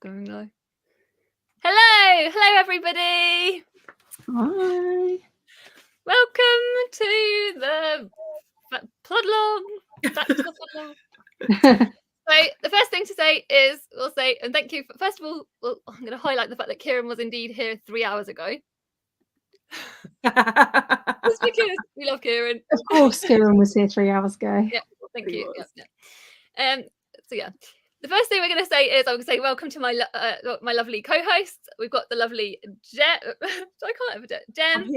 Going low. Hello everybody. Hi. Welcome to the Plodalong. Back to the Plodalong. So the first thing to say is we'll say and thank you. First of all, I'm going to highlight the fact that Kieran was indeed here 3 hours ago. Just because we love Kieran. Of course, Kieran was here 3 hours ago. Yeah, thank you. Yeah. So yeah. The first thing we're going to say is I'm going to say welcome to my lovely co-hosts. We've got the lovely Jem. I can't have Jem,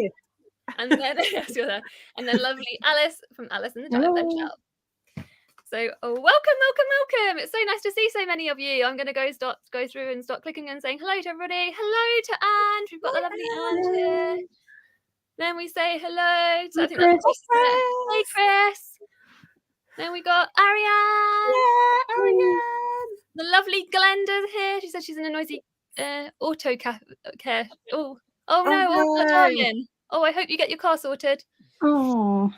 and then yes, you're there, and then lovely Alice from Alice in the Giant Bed Shell. So welcome! It's so nice to see so many of you. I'm going to go through and start clicking and saying hello to everybody. Hello to Ange. We've got the lovely Ange here. Then we say hello to I think that's Chris. Hey Chris. Then we got Ariane. Yeah, Ariane. The lovely Glenda's here. She said she's in a noisy auto care. Oh no, darling. Oh, I hope you get your car sorted. Oh.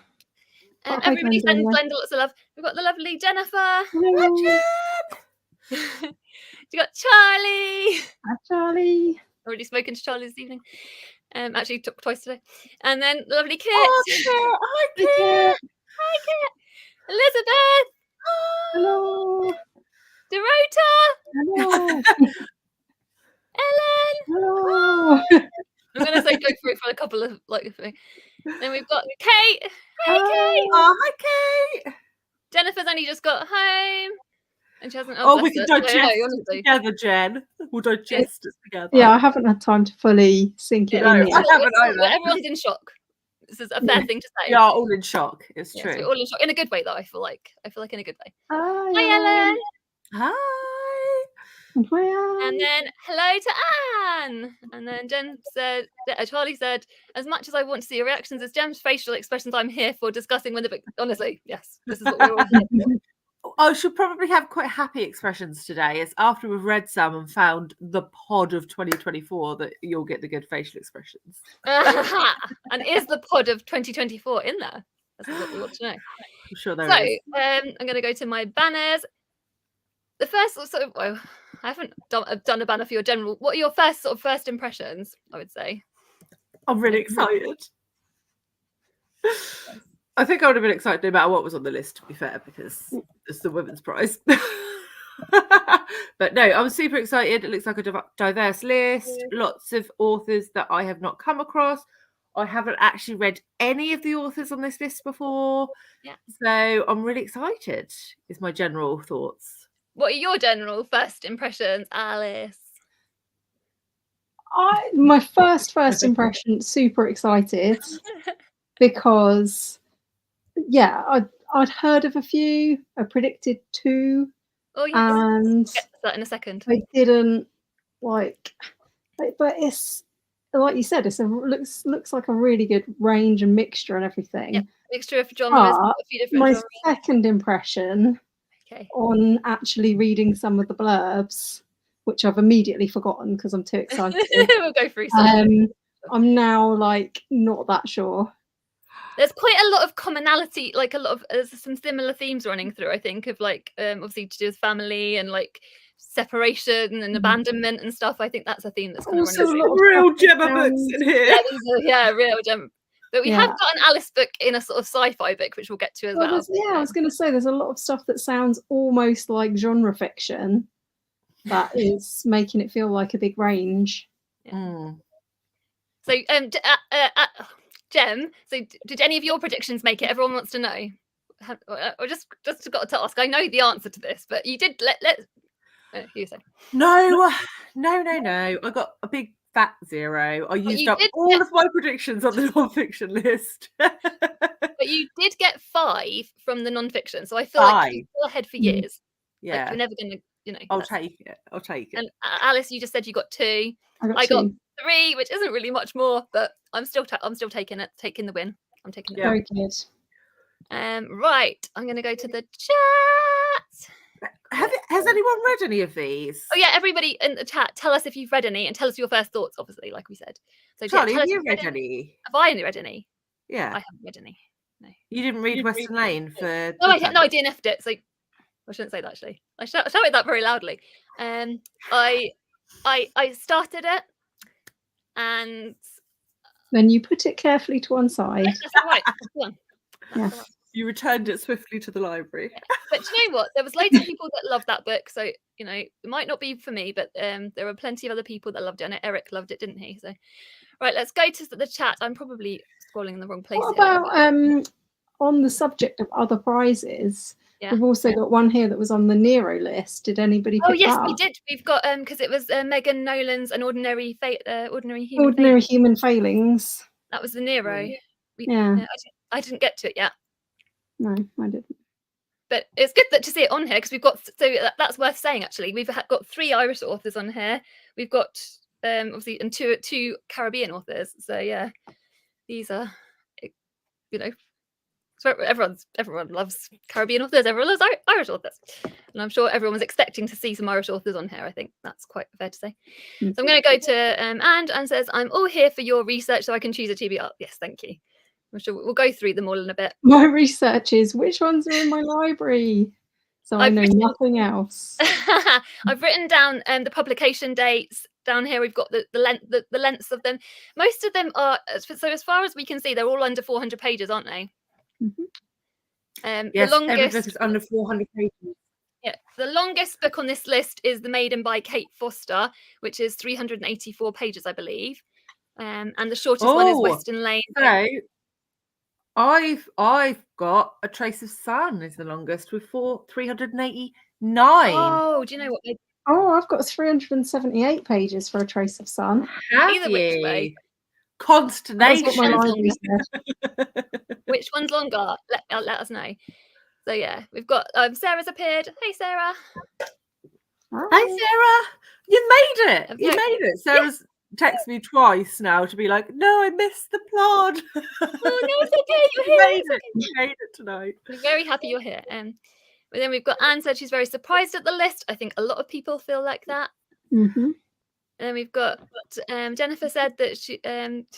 Everybody sends Glenda lots of love. We've got the lovely Jennifer. Hello. You got Charlie. Hi, Charlie. Already spoken to Charlie this evening. Actually took twice today. And then the lovely Kit. Oh, Kit. Hi, Kit. Hi, Kit. Elizabeth. Hello. Dorota. Hello. Ellen. Hello. I'm going to say go through it for a couple of Then we've got Kate. Hey, Kate. Oh, hi, Kate. Jennifer's only just got home. And she hasn't. We can digest it together, Jen. We'll digest it together. Yeah, I haven't had time to fully sink it in yet. I haven't either. Everyone's in shock. This is a fair thing to say. We are all in shock. It's true. We're all in shock in a good way, though. I feel like in a good way. Hi, Ellen. Hi. And then hello to Anne. And then Charlie said, as much as I want to see your reactions as Jem's facial expressions, I'm here for discussing when the book. Honestly, yes, this is what we're all here for. I should probably have quite happy expressions today. It's after we've read some and found the pod of 2024 that you'll get the good facial expressions. And is the pod of 2024 in there? That's what we want to know. I'm sure there is. I'm going to go to my banners. The first, I haven't done a banner for your general. What are your first impressions? I would say. I'm really excited. I think I would have been excited no matter what was on the list, to be fair, because it's the women's prize. But no, I'm super excited. It looks like a diverse list. Lots of authors that I have not come across. I haven't actually read any of the authors on this list before. Yeah. So I'm really excited, is my general thoughts. What are your general first impressions, Alice? My first impression, super excited because, yeah, I'd heard of a few. I predicted 2. Oh, yes. And we'll get to that in a second. I didn't but it's like you said, looks like a really good range and mixture and everything. Yeah, mixture of genres. But a few different my genres. second impression. Okay. On actually reading some of the blurbs, which I've immediately forgotten because I'm too excited. We'll go through some. I'm now not that sure. There's quite a lot of commonality, there's some similar themes running through, I think, of obviously to do with family and separation and abandonment and stuff. I think that's a theme that's kind of running through. Real Gemma books in here. Yeah, real Gemma. But we have got an Alice book in a sort of sci-fi book, which we'll get to as well. I was going to say there's a lot of stuff that sounds almost like genre fiction that is making it feel like a big range. Yeah. So, Jem, so did any of your predictions make it? Everyone wants to know. I just got to ask. I know the answer to this, but you did you say. No. I got a big fat 0. I used up all of my predictions on the non-fiction list. But you did get 5 from the non-fiction, so I feel like you're still ahead for years. Yeah, you're never gonna, I'll take it. And Alice, you just said you got 2. I got 3, which isn't really much more, but I'm still taking the win. I'm taking it. Very good. Right, I'm gonna go to the chat. Has anyone read any of these? Oh yeah, everybody in the chat, tell us if you've read any and tell us your first thoughts, obviously, like we said. So Charlie, have you read any? Have I read any? Yeah. I haven't read any. No. You didn't read Western Lane for No, I DNF'd it, so I shouldn't say that actually. I shouted that very loudly. I started it, and then you put it carefully to one side. that's right. That's the one. Yeah. The one. You returned it swiftly to the library. Yeah. But do you know what? There was loads of people that loved that book, so it might not be for me, but there were plenty of other people that loved it. I know Eric loved it, didn't he? So, right, let's go to the chat. I'm probably scrolling in the wrong place. What here. about on the subject of other prizes? Yeah. We've also got one here that was on the Nero list. Did anybody pick yes, that we up? did. We've got because it was Megan Nolan's An Ordinary Ordinary Human Ordinary Failing. Human Failings. That was the Nero. Yeah. I didn't get to it yet. No, I didn't. But it's good to see it on here because we've got, so that's worth saying actually. We've got 3 Irish authors on here. We've got obviously and two Caribbean authors. So yeah, these are, so everyone loves Caribbean authors. Everyone loves Irish authors, and I'm sure everyone was expecting to see some Irish authors on here. I think that's quite fair to say. So I'm going to go to Anne says, "I'm all here for your research, so I can choose a TBR." Yes, thank you. I'm sure we'll go through them all in a bit. My research is which ones are in my library, so I know nothing else. I've written down the publication dates. Down here we've got the lengths of them. Most of them are, so as far as we can see, they're all under 400 pages, aren't they? Mm-hmm. Yes, the longest every book is under 400 pages. Yeah, the longest book on this list is The Maiden by Kate Foster, which is 384 pages, I believe. And the shortest one is Western Lane. So I've got A Trace of Sun is the longest with 389. Oh, do you know what? I've got 378 pages for A Trace of Sun. Either which way. Consternation. Which one's longer? Let us know. So yeah, we've got Sarah's appeared. Hey Sarah. Hi Sarah. You made it. You made it. Sarah's texted me twice now to be like, no, I missed the plot. Oh no, it's okay. You're here. You made it tonight. We're very happy you're here. But then we've got Anne said she's very surprised at the list. I think a lot of people feel like that. Mm-hmm. And we've got Jennifer said that she's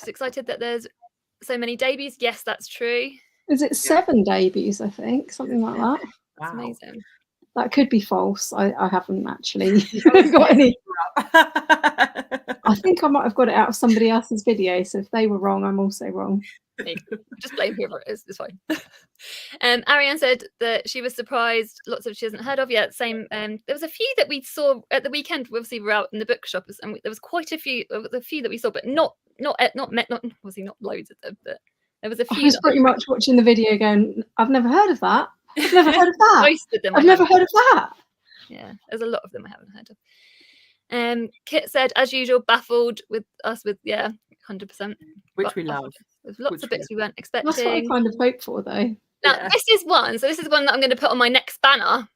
excited that there's so many debuts. Yes, that's true. Is it 7 debuts, I think? Something like that. That's amazing. That could be false. I haven't actually got any. I think I might have got it out of somebody else's video. So if they were wrong, I'm also wrong. Just blame whoever it is. It's fine. Ariane said that she was surprised. Lots of she hasn't heard of yet. Same. There was a few that we saw at the weekend. Obviously, we're out in the bookshop, and there was quite a few. There was a few that we saw, but not obviously not loads of them. But there was a few. I was pretty much watching the video, going, "I've never heard of that. I've never heard of that. Most of them I've never heard of that." Yeah, there's a lot of them I haven't heard of. Kit said, as usual, baffled with us with 100%. Which we love. There's lots of bits we weren't expecting. That's what I kind of hope for, though. Now, this is one that I'm going to put on my next banner,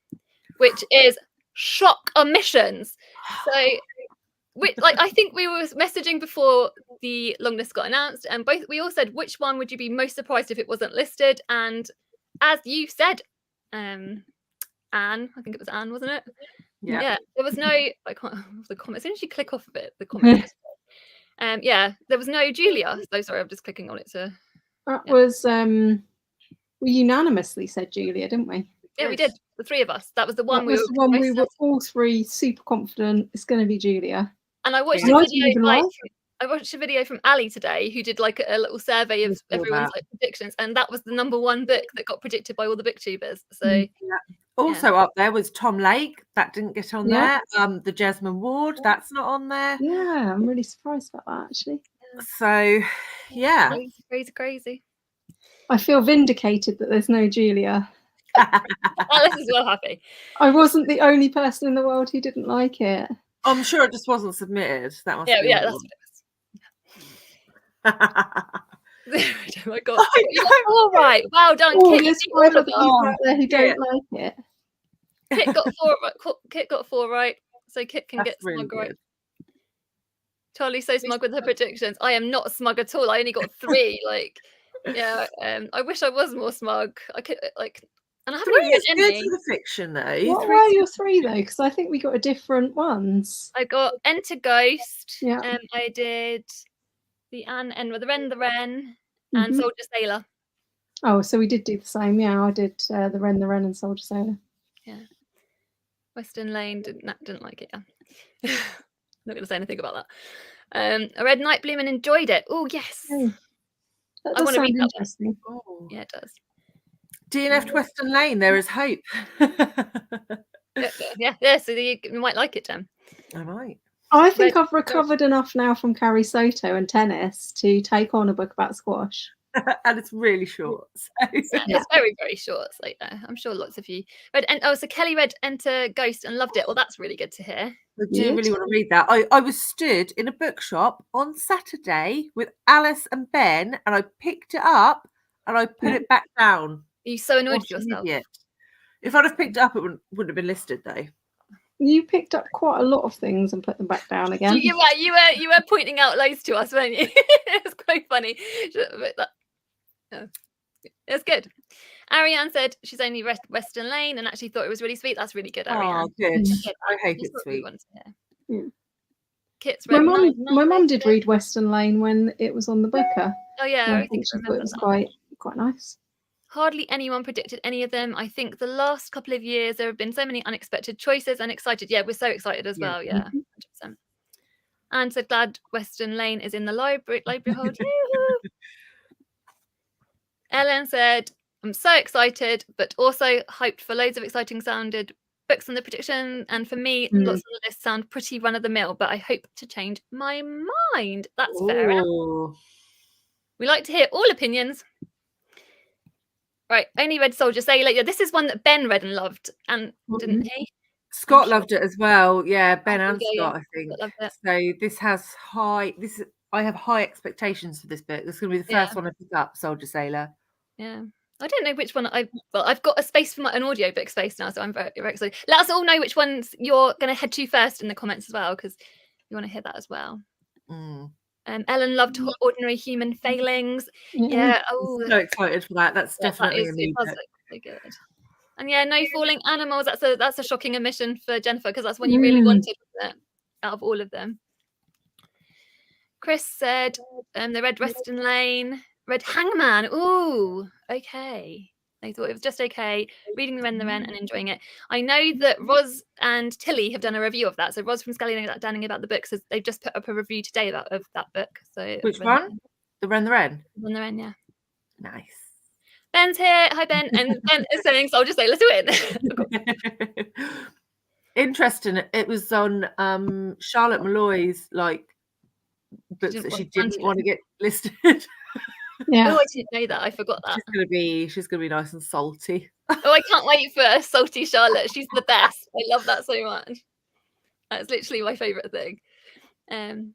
which is shock omissions. So, I think we were messaging before the long list got announced, and we all said, which one would you be most surprised if it wasn't listed? And as you said, Anne, I think it was Anne, wasn't it? Yeah. There was no, I can't, the comment, as soon as you click off of it, the comment. There was no Julia. So sorry, I'm just clicking on it to. That was we unanimously said Julia, didn't we? Yeah, we did. The 3 of us. That was the one we were all 3 super confident it's going to be Julia. And I watched a video I watched a video from Ali today, who did like a little survey of everyone's predictions, and that was the #1 book that got predicted by all the booktubers. So also up there was Tom Lake, that didn't get on there. The Jasmine Ward, that's not on there. Yeah, I'm really surprised about that actually. So crazy. I feel vindicated that there's no Julia. Alice is well happy. I wasn't the only person in the world who didn't like it. I'm sure it just wasn't submitted. That must be that's what it was. Oh my god! All right, well done, Kit. There's 5 other people out there who don't like it. Kit got 4 right. Kit got 4 right, so Kit can get really smug right. Charlie's so smug with her predictions. I am not smug at all. I only got 3. I wish I was more smug. I could and I haven't even read any. The fiction though. What were your 3 though? Because I think we got different ones. I got Enter Ghost. Yeah. I did the Anne and the Wren, and Soldier Sailor. Oh, so we did do the same. Yeah, I did the Wren, and Soldier Sailor. Yeah. Western Lane didn't like it. Yeah. Not going to say anything about that. I read Night Bloom and enjoyed it. Oh yes, That I does want to sound read that one. interesting. Oh. Yeah, it does. DNF to Western Lane, there is hope. Yeah. So you might like it, Jem. I might. I think I've recovered enough now from Carrie Soto and tennis to take on a book about squash. And it's really short. So. It's very, very short. So I'm sure lots of you read. And so Kelly read Enter Ghost and loved it. Well, that's really good to hear. I do really want to read that. I was stood in a bookshop on Saturday with Alice and Ben, and I picked it up and I put it back down. Are you so annoyed with yourself? If I'd have picked it up, it wouldn't have been listed though. You picked up quite a lot of things and put them back down again. You were pointing out loads to us, weren't you? It's quite funny. It's good. Ariane said she's only read Western Lane and actually thought it was really sweet. That's really good, Ariane. Oh, good. I hope it's sweet. Kit's my read mum did read Western Lane when it was on the Booker. Oh yeah, I think she thought it was quite nice. Hardly anyone predicted any of them. I think the last couple of years there have been so many unexpected choices and excited. Yeah, we're so excited as well. Yeah, 100%. And so glad Western Lane is in the library hold. Ellen said, I'm so excited, but also hyped for loads of exciting sounded books on the prediction. And for me, lots of the list sound pretty run of the mill, but I hope to change my mind. That's fair enough. We like to hear all opinions. Right, only read Soldier Sailor. Yeah, this is one that Ben read and loved, and didn't he? Scott loved it as well. Yeah, Ben and Scott, I think. Loved it. So this has I have high expectations for this book. This is going to be the first one I pick up, Soldier Sailor. Yeah. I don't know which one I've got a space for an audiobook space now, so I'm very, very excited. Let us all know which ones you're going to head to first in the comments as well, because you want to hear that as well. Ellen loved Ordinary Human Failings. Yeah. Oh, so excited for that. That's definitely a new book. Really good. And yeah, No Falling Animals. That's a shocking omission for Jennifer, because that's one you really wanted, wasn't it, out of all of them. Chris said they read Western Lane, read Hangman. Ooh, okay. They thought it was just okay. Reading The Wren and enjoying it. I know that Roz and Tilly have done a review of that. So Roz from Scully Danning about the book says they've just put up a review today of that book. So which one? The Wren. The Wren, yeah. Nice. Ben's here. Hi, Ben. And Ben is saying, so I'll just say, let's do it. Interesting. It was on Charlotte Malloy's books that she didn't want to get listed. Yeah. Oh, I didn't know that. I forgot that. She's gonna be nice and salty. Oh, I can't wait for salty Charlotte. She's the best. I love that so much. That's literally my favourite thing. And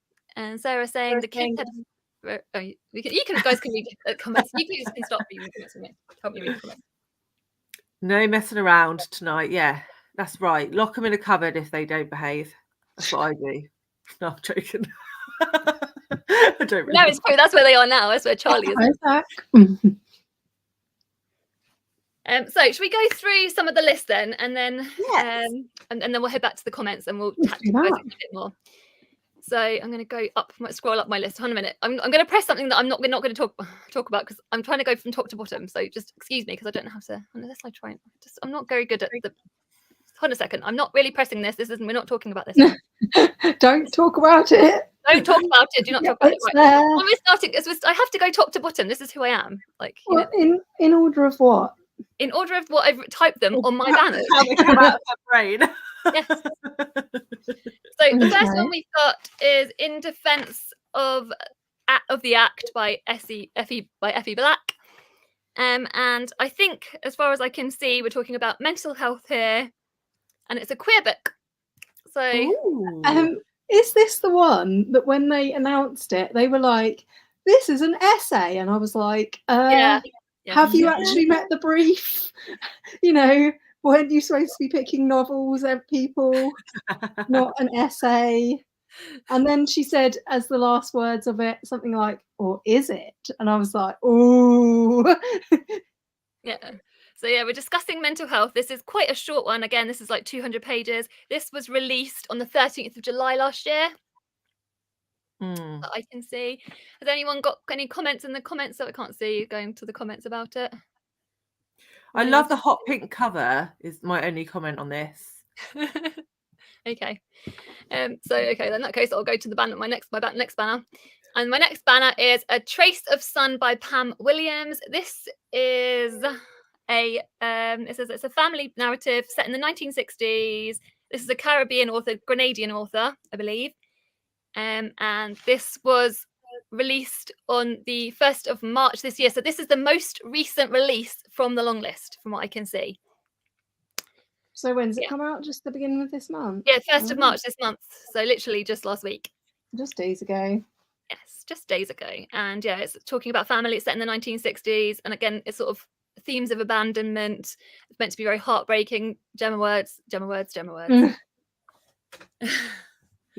Sarah saying the kids had. Oh, you guys can read comments. You can stop reading comments for me. Help me read comments. No messing around tonight. Yeah, that's right. Lock them in a cupboard if they don't behave. That's what I do. No, I'm joking. I don't really. No, it's true. That's where they are now. That's where Charlie is. So should we go through some of the list then, and then and then we'll head back to the comments and we'll chat a bit more. So I'm going to go up, scroll up my list. Hold on a minute. I'm going to press something that we're not going to talk about, because I'm trying to go from top to bottom. So just excuse me, because I don't know how to. Unless I try. I'm not very good at the. Hold on a second. I'm not really pressing this. We're not talking about this. Don't talk about it. Don't talk about it. Do not talk about it. Right. When we're starting, I have to go top to bottom. This is who I am. In order of what? In order of what I've typed them on my banner. How they come out of her brain. Yes. So the first one we've got is In Defense of the Act by Effie Black. And I think, as far as I can see, we're talking about mental health here, and it's a queer book. So is this the one that when they announced it, they were like, this is an essay? And I was like, have you actually met the brief? Weren't you supposed to be picking novels and people, not an essay? And then she said, as the last words of it, something like, or is it? And I was like, ooh. Yeah. So yeah, we're discussing mental health. This is quite a short one. Again, this is like 200 pages. This was released on the 13th of July last year. That I can see. Has anyone got any comments in the comments that I can't see? Going to the comments about it. I love the hot pink cover is my only comment on this. Okay. So okay, then in that case, I'll go to the banner. My next banner, and my next banner is A Trace of Sun by Pam Williams. This is it says it's a family narrative set in the 1960s. This is a Caribbean author, Grenadian author, I believe. And this was released on the 1st of March this year. So this is the most recent release from the Longlist, from what I can see. So when's it come out? Just the beginning of this month? Yeah, 1st of March this month. So literally just last week. Just days ago. Yes, just days ago. And yeah, it's talking about family. It's set in the 1960s. And again, it's sort of themes of abandonment. It's meant to be very heartbreaking. Gemma words.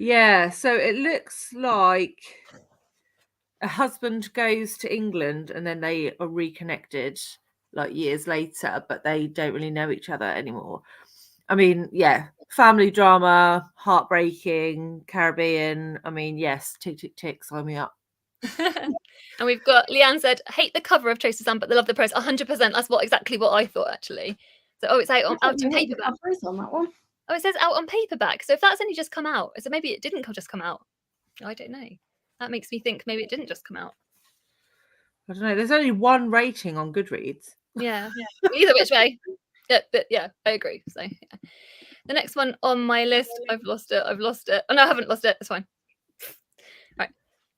Yeah, so it looks like a husband goes to England and then they are reconnected like years later, but they don't really know each other anymore. I mean, yeah, family drama, heartbreaking, Caribbean. I mean, yes, tick, tick, tick, sign me up. And we've got Leanne said, hate the cover of Trace of Sun, but they love the press. 100%. That's exactly what I thought, actually. So, it's out on paperback. On that one. Oh, it says out on paperback. So if that's only just come out, so maybe it didn't just come out. I don't know. That makes me think maybe it didn't just come out. I don't know. There's only one rating on Goodreads. Yeah. Either which way. Yeah, but yeah, I agree. So yeah. The next one on my list, I've lost it. Oh no, I haven't lost it. It's fine. Right.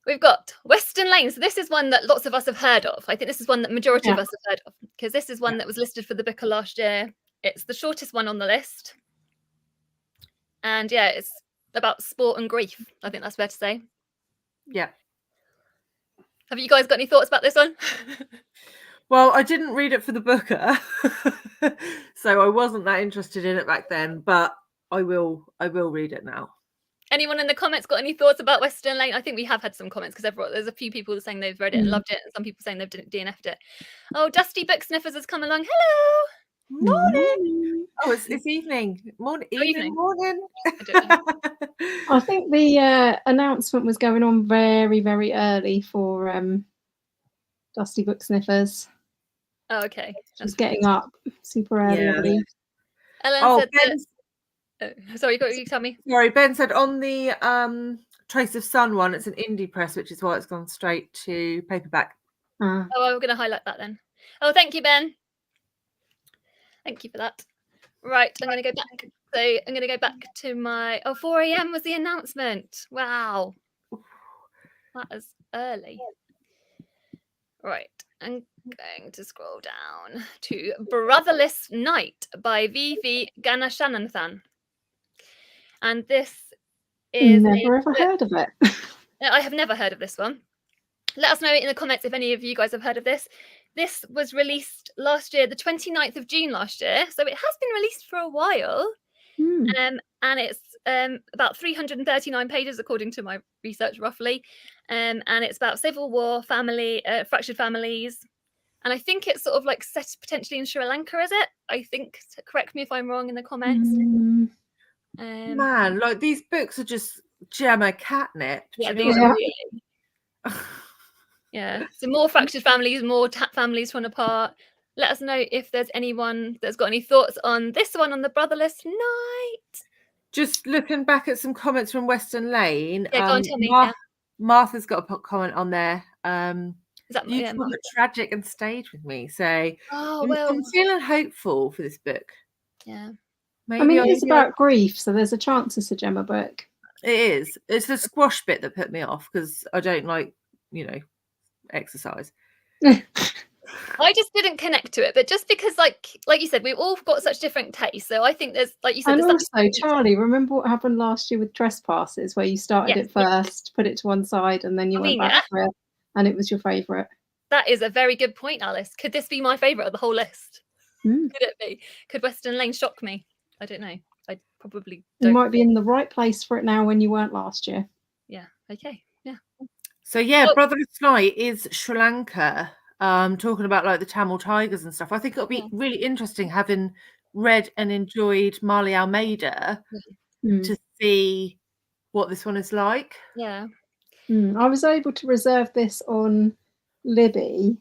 We've got Western Lane. So this is one that lots of us have heard of. I think this is one that majority of us have heard of, because this is one that was listed for the Booker last year. It's the shortest one on the list. And yeah, it's about sport and grief. I think that's fair to say. Yeah. Have you guys got any thoughts about this one? Well, I didn't read it for the Booker, so I wasn't that interested in it back then, but I will read it now. Anyone in the comments got any thoughts about Western Lane? I think we have had some comments, because there's a few people saying they've read it and loved it, and some people saying they've DNF'd it. Oh, Dusty Book Sniffers has come along. Hello. Morning. Oh, it's evening. Morning. Morning. I think the announcement was going on very, very early for Dusty Book Sniffers. Oh, okay. She's getting up super early. Yeah. Ellen said sorry, you tell me. Sorry, Ben said on the Trace of Sun one, it's an indie press, which is why it's gone straight to paperback. Oh, I'm going to highlight that then. Oh, thank you, Ben. Thank you for that. Right, I'm going to go back. So I'm going to go back to my 4 a.m. was the announcement. Wow. That is early. Right, I'm going to scroll down to Brotherless Night by V.V. Ganashananthan. And this is... Never ever heard of it. I have never heard of this one. Let us know in the comments if any of you guys have heard of this. This was released last year, the 29th of June last year. So it has been released for a while. And it's about 339 pages, according to my research, roughly. And it's about civil war, family, fractured families. And I think it's sort of like set potentially in Sri Lanka, is it? I think, correct me if I'm wrong in the comments. Man, like these books are just Gemma catnip. Yeah, these are really... Yeah, so more fractured families, more families torn apart. Let us know if there's anyone that's got any thoughts on this one, on the Brotherless Night. Just looking back at some comments from Western Lane. Yeah, go on, tell me. Martha's got a comment on there. Is that you talk tragic and stage with me, so I'm feeling hopeful for this book. Yeah, maybe. I mean, it is about grief, so there's a chance it's a Gemma book. It is. It's the squash bit that put me off, because I don't like, exercise. I just didn't connect to it, but just because, like you said, we've all got such different tastes. So I think there's, like you said, and also, Charlie, remember what happened last year with Trespasses, where you started it first, put it to one side, and then you went back for it, and it was your favourite. That is a very good point, Alice. Could this be my favourite of the whole list? Could it be? Could Western Lane shock me? I don't know. I probably don't. You might be in the right place for it now when you weren't last year. Yeah. Okay. Yeah. So yeah, Brotherless Night is Sri Lanka. Talking about like the Tamil tigers and stuff. I think it'll be really interesting, having read and enjoyed Marley Almeida, to see what this one is like. Yeah. I was able to reserve this on Libby,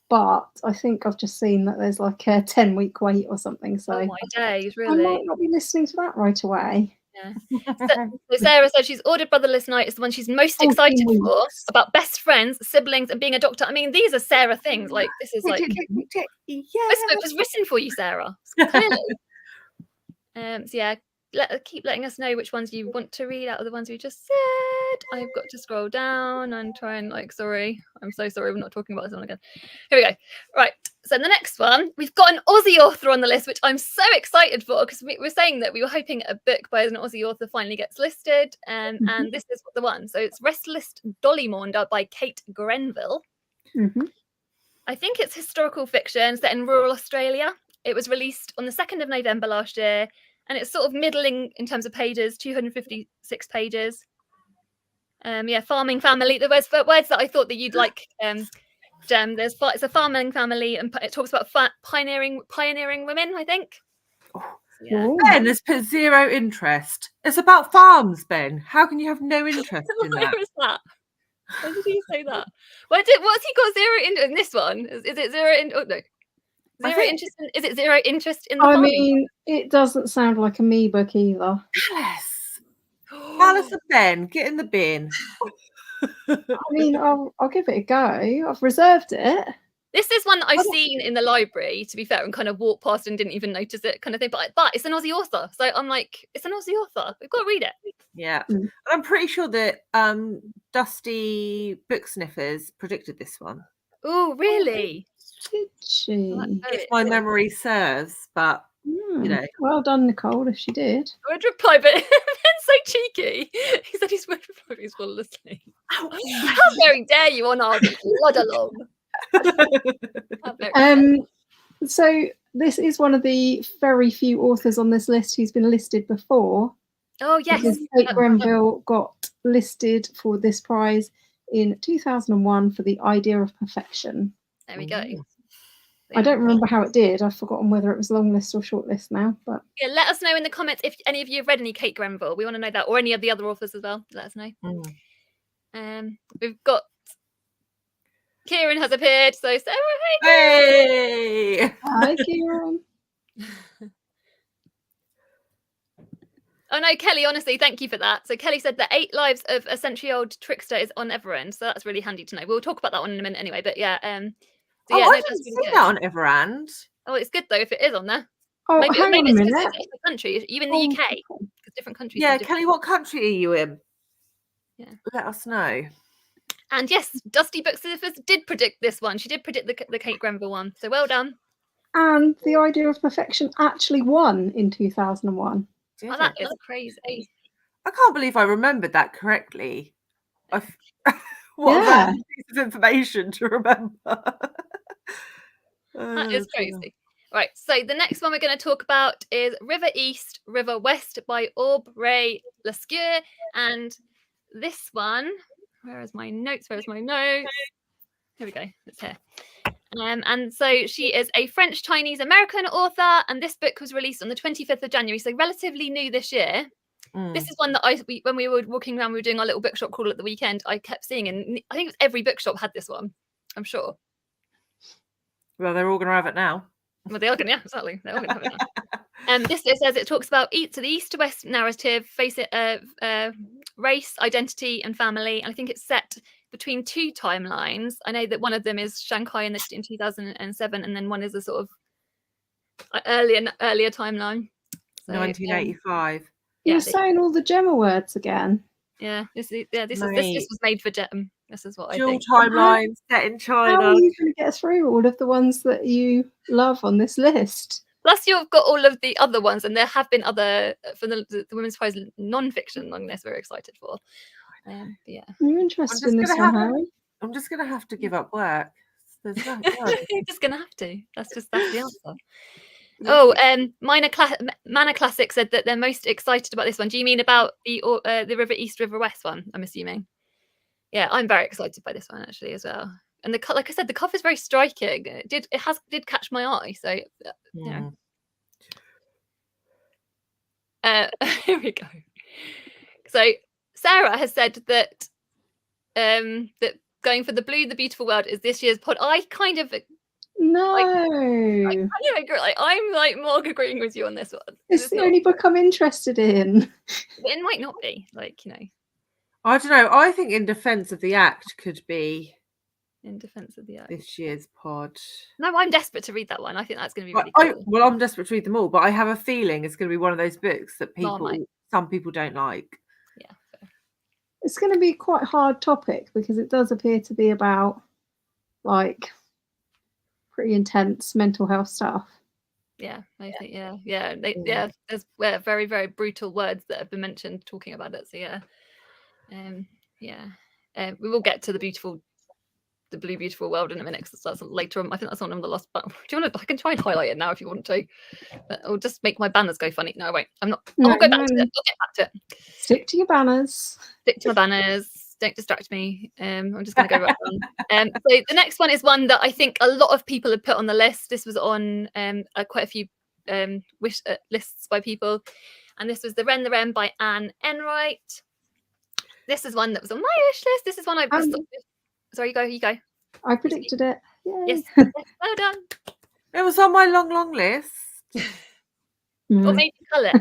but I think I've just seen that there's like a 10-week wait or something. So oh my days, I really? might not be listening to that right away. Yeah. So Sarah said she's ordered Brotherless Night. It's the one she's most excited for, about best friends, siblings, and being a doctor. I mean, these are Sarah things. Like, this is like this book was written for you, Sarah. Clearly. So yeah, keep letting us know which ones you want to read out of the ones we just said. I've got to scroll down and try and sorry, I'm so sorry we're not talking about this one again. Here we go. Right, so the next one, we've got an Aussie author on the list, which I'm so excited for, because we were saying that we were hoping a book by an Aussie author finally gets listed, and this is the one. So it's Restless Dollymaunder by Kate Grenville. I think it's historical fiction set in rural Australia. It was released on the 2nd of November last year, and it's sort of middling in terms of pages, 256 pages. Yeah, farming family. There was words that I thought that you'd like, Jem. It's a farming family, and it talks about pioneering women, I think. Yeah. Ben has put zero interest. It's about farms, Ben. How can you have no interest in that? Where is that? When did he say that? What's he got zero in this one? Is it zero in? Oh no. Zero interest in, is it zero interest in the farming? mean, it doesn't sound like a me book either. Alice. Alice and Ben, get in the bin. I mean, I'll give it a go. I've reserved it. This is one that I've seen in the library, to be fair, and kind of walked past and didn't even notice it, kind of thing. But it's an Aussie author, so I'm like, it's an Aussie author. We've got to read it. Yeah, I'm pretty sure that Dusty Book Sniffers predicted this one. Oh, really? Did she? If my memory serves, but you know. Well done, Nicole, if she did. I would reply, but Ben's so cheeky. He said he's full listening. How very dare you on our Plodalong? So this is one of the very few authors on this list who's been listed before. Oh yes, Kate Grenville got listed for this prize in 2001 for The Idea of Perfection. There we go. I don't remember how it did. I've forgotten whether it was Longlist or Shortlist now. But yeah, let us know in the comments if any of you have read any Kate Grenville. We want to know that, or any of the other authors as well. Let us know. We've got Kieran has appeared. So Sarah, hey! Hi, Kieran. Oh no, Kelly, honestly, thank you for that. So Kelly said that 8 Lives of a Century-Old Trickster is on Everend, so that's really handy to know. We'll talk about that one in a minute anyway, but yeah. I didn't see that on Everend. Oh, it's good though if it is on there. Oh, hang on a minute. It's a different country. Are you in the UK? Because different countries. Yeah, Kelly, what country are you in? Yeah. Let us know. And yes, Dusty Book Sniffers did predict this one. She did predict the Kate Grenville one. So well done. And The Idea of Perfection actually won in 2001. Oh, that is crazy. I can't believe I remembered that correctly. What a piece of information to remember. That is crazy. Right, so the next one we're going to talk about is River East, River West by Aubrey Lescure. And this one, where is my notes? Here we go. It's here. And so she is a French Chinese American author, and this book was released on the 25th of January, so relatively new this year. This is one that when we were walking around, we were doing our little bookshop crawl at the weekend, I kept seeing, and I think it was every bookshop had this one, I'm sure. Well, they're all going to have it now. Well, they are going to, yeah, exactly. They're all going to have it now. This it says it talks about the east to west narrative, race, identity, and family. And I think it's set between 2 timelines. I know that one of them is Shanghai in 2007, and then one is a sort of earlier timeline. So, 1985. You're saying all the Gemma words again. Yeah, this was made for Jem. This is what Dual I think. timelines set in China. How are you going to get through all of the ones that you love on this list? Plus, you've got all of the other ones, and there have been other for the Women's Prize non-fiction on this. We're excited for. Yeah, you're interested in this one, Harry? I'm just going to have to give up work. You're just going to have to. That's the answer. Oh, Mana Classic said that they're most excited about this one. Do you mean about the River East, River West one? I'm assuming. Yeah, I'm very excited by this one actually as well. And like I said, the cover is very striking. It did catch my eye. So you know. Here we go. So Sarah has said that that going for the Blue, the Beautiful World is this year's pod. I kind of No. I agree. Like, I'm like more agreeing with you on this one. It's the only book I'm interested in. It might not be, like, you know. I don't know. I think In Defense of the Act could be In Defense of the Act. this year's pod. No, I'm desperate to read that one. I think that's going to be really cool. Well, I'm desperate to read them all, but I have a feeling it's going to be one of those books that some people don't like. Yeah. Fair. It's going to be quite a hard topic because it does appear to be about like pretty intense mental health stuff. Yeah, I think there's very, very brutal words that have been mentioned talking about it. So we will get to the Blue Beautiful World in a minute because that's later on. I think that's on the last. Do you want to? I can try and highlight it now if you want to. But I'll just make my banners go funny. No, I won't. I'm not. I'll go back to it. I'll get back to it. Stick to your banners. Stick to my banners. Don't distract me. I'm just going to go right on. So the next one is one that I think a lot of people have put on the list. This was on quite a few wish lists by people, and this was The Wren by Anne Enright. This is one that was on my wish list. This is one I. Sorry, you go. I predicted it. Yay. Yes, well done. It was on my long list. What made you colour?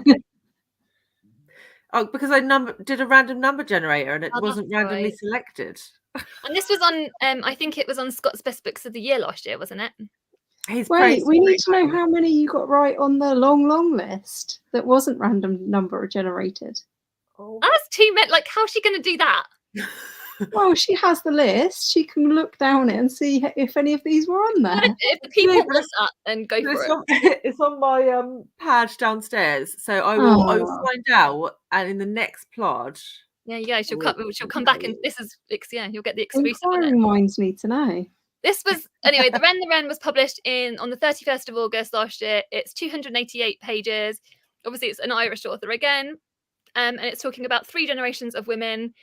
Oh, because I did a random number generator and it wasn't randomly selected. And this was on, I think it was on Scott's Best Books of the Year last year, wasn't it? Wait, we need to know how many you got right on the long list that wasn't random number generated. Oh. That's too many. Like, how's she going to do that? Well, she has the list. She can look down it and see if any of these were on there. If the people want that, and go for it. It's on my pad downstairs, so I will find out. And in the next plod, she'll come back, and this is you'll get the exclusive. Inquiring minds need to know. This was anyway. The Wren was published on the 31st of August last year. It's 288 pages. Obviously, it's an Irish author again, and it's talking about 3 generations of women.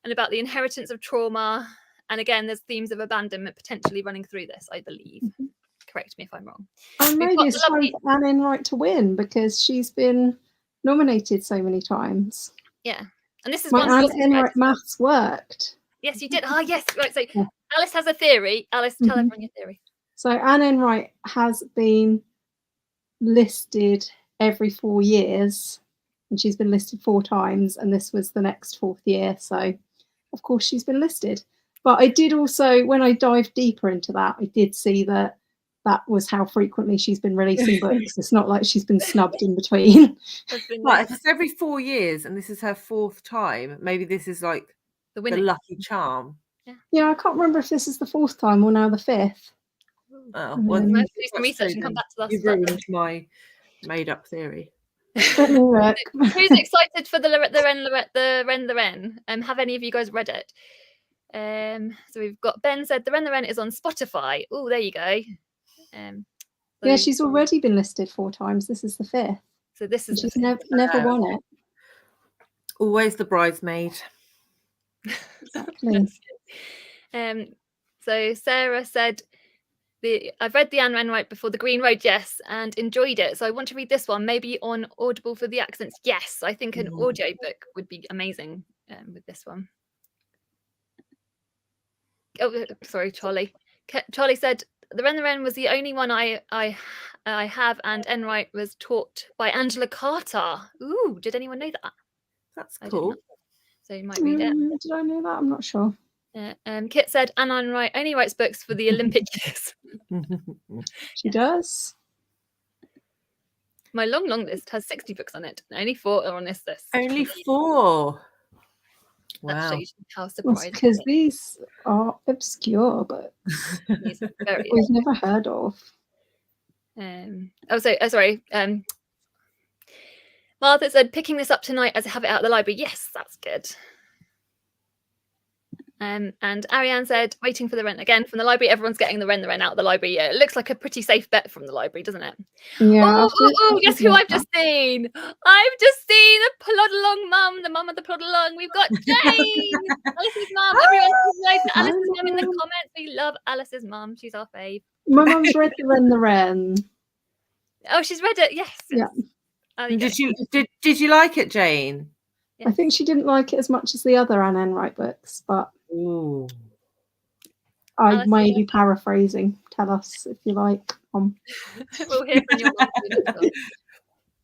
And about the inheritance of trauma. And again, there's themes of abandonment potentially running through this, I believe. Mm-hmm. Correct me if I'm wrong. And maybe it's time for Anne Enright to win because she's been nominated so many times. Yeah. And this is my Anne Enright maths worked. Yes, you did. Yes. Right. So Alice has a theory. Alice, tell everyone your theory. So Anne Enright has been listed every 4 years. And she's been listed 4 times, and this was the next 4th year. So, of course, she's been listed. But I did also, when I dived deeper into that, I did see that was how frequently she's been releasing books. It's not like she's been snubbed in between. Right, if it's every 4 years, and this is her 4th time, maybe this is like the lucky charm. Yeah, I can't remember if this is the 4th time or now the 5th. Oh, well, do some research and come back to that. You've ruined my made-up theory. Who's excited for the Wren? Have any of you guys read it? So we've got Ben said the Wren is on Spotify. Oh, there you go. Yeah, she's already been listed 4 times. This is the 5th. So this is she's never won it. Always the bridesmaid. Exactly. So Sarah said I've read the Anne Enright before, The Green Road, yes, and enjoyed it. So I want to read this one, maybe on Audible for the accents. Yes, I think an audio book would be amazing with this one. Oh, sorry, Charlie. Charlie said the Wren was the only one I have, and Enright was taught by Angela Carter. Ooh, did anyone know that? That's cool. So you might read it. Did I know that? I'm not sure. Kit said Anne Enright only writes books for the Olympic years. She does. My long list has 60 books on it. Only 4 are on this list. Only 4. That shows you how surprised. Because these are obscure books we've never heard of. Sorry. Martha said picking this up tonight as I have it out of the library. Yes, that's good. And Ariane said, waiting for the Wren again from the library. Everyone's getting the Wren out of the library. Yeah, it looks like a pretty safe bet from the library, doesn't it? Yeah. Oh, guess who I've just seen? I've just seen the Plodalong mum, the mum of the Plodalong. We've got Jane, Alice's mum. Everyone says to Alice's mum in the comments. We love Alice's mum. She's our fave. My mum's read the Wren. Oh, she's read it. Yes. Yeah. Oh, did you like it, Jane? I think she didn't like it as much as the other Anne Enright books, but ooh. I may be paraphrasing. Tell us if you like. We'll hear from your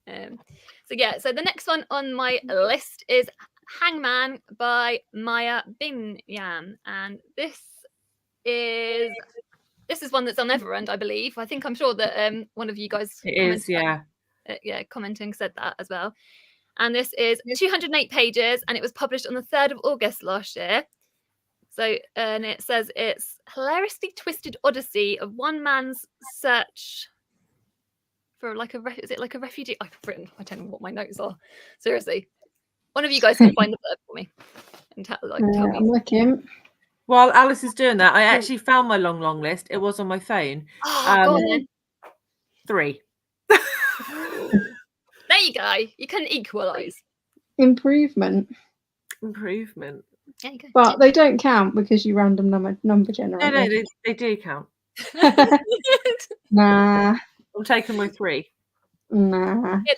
mum. So the next one on my list is Hangman by Maya Binyam, and this is one that's on Everend, I believe. I'm sure that one of you guys commenting said that as well. And this is 208 pages, and it was published on the 3rd of August last year. So, and it says it's hilariously twisted odyssey of one man's search for is it like a refugee? I don't know what my notes are. Seriously, one of you guys can find the blurb for me and tell me. I'm looking. While Alice is doing that, I actually found my long list. It was on my phone. Go on then. 3. There you go. You can equalise. Improvement. There you go. But they don't count because you random number generate. No, they do count. Nah. I'm taking my 3. Nah. Yeah,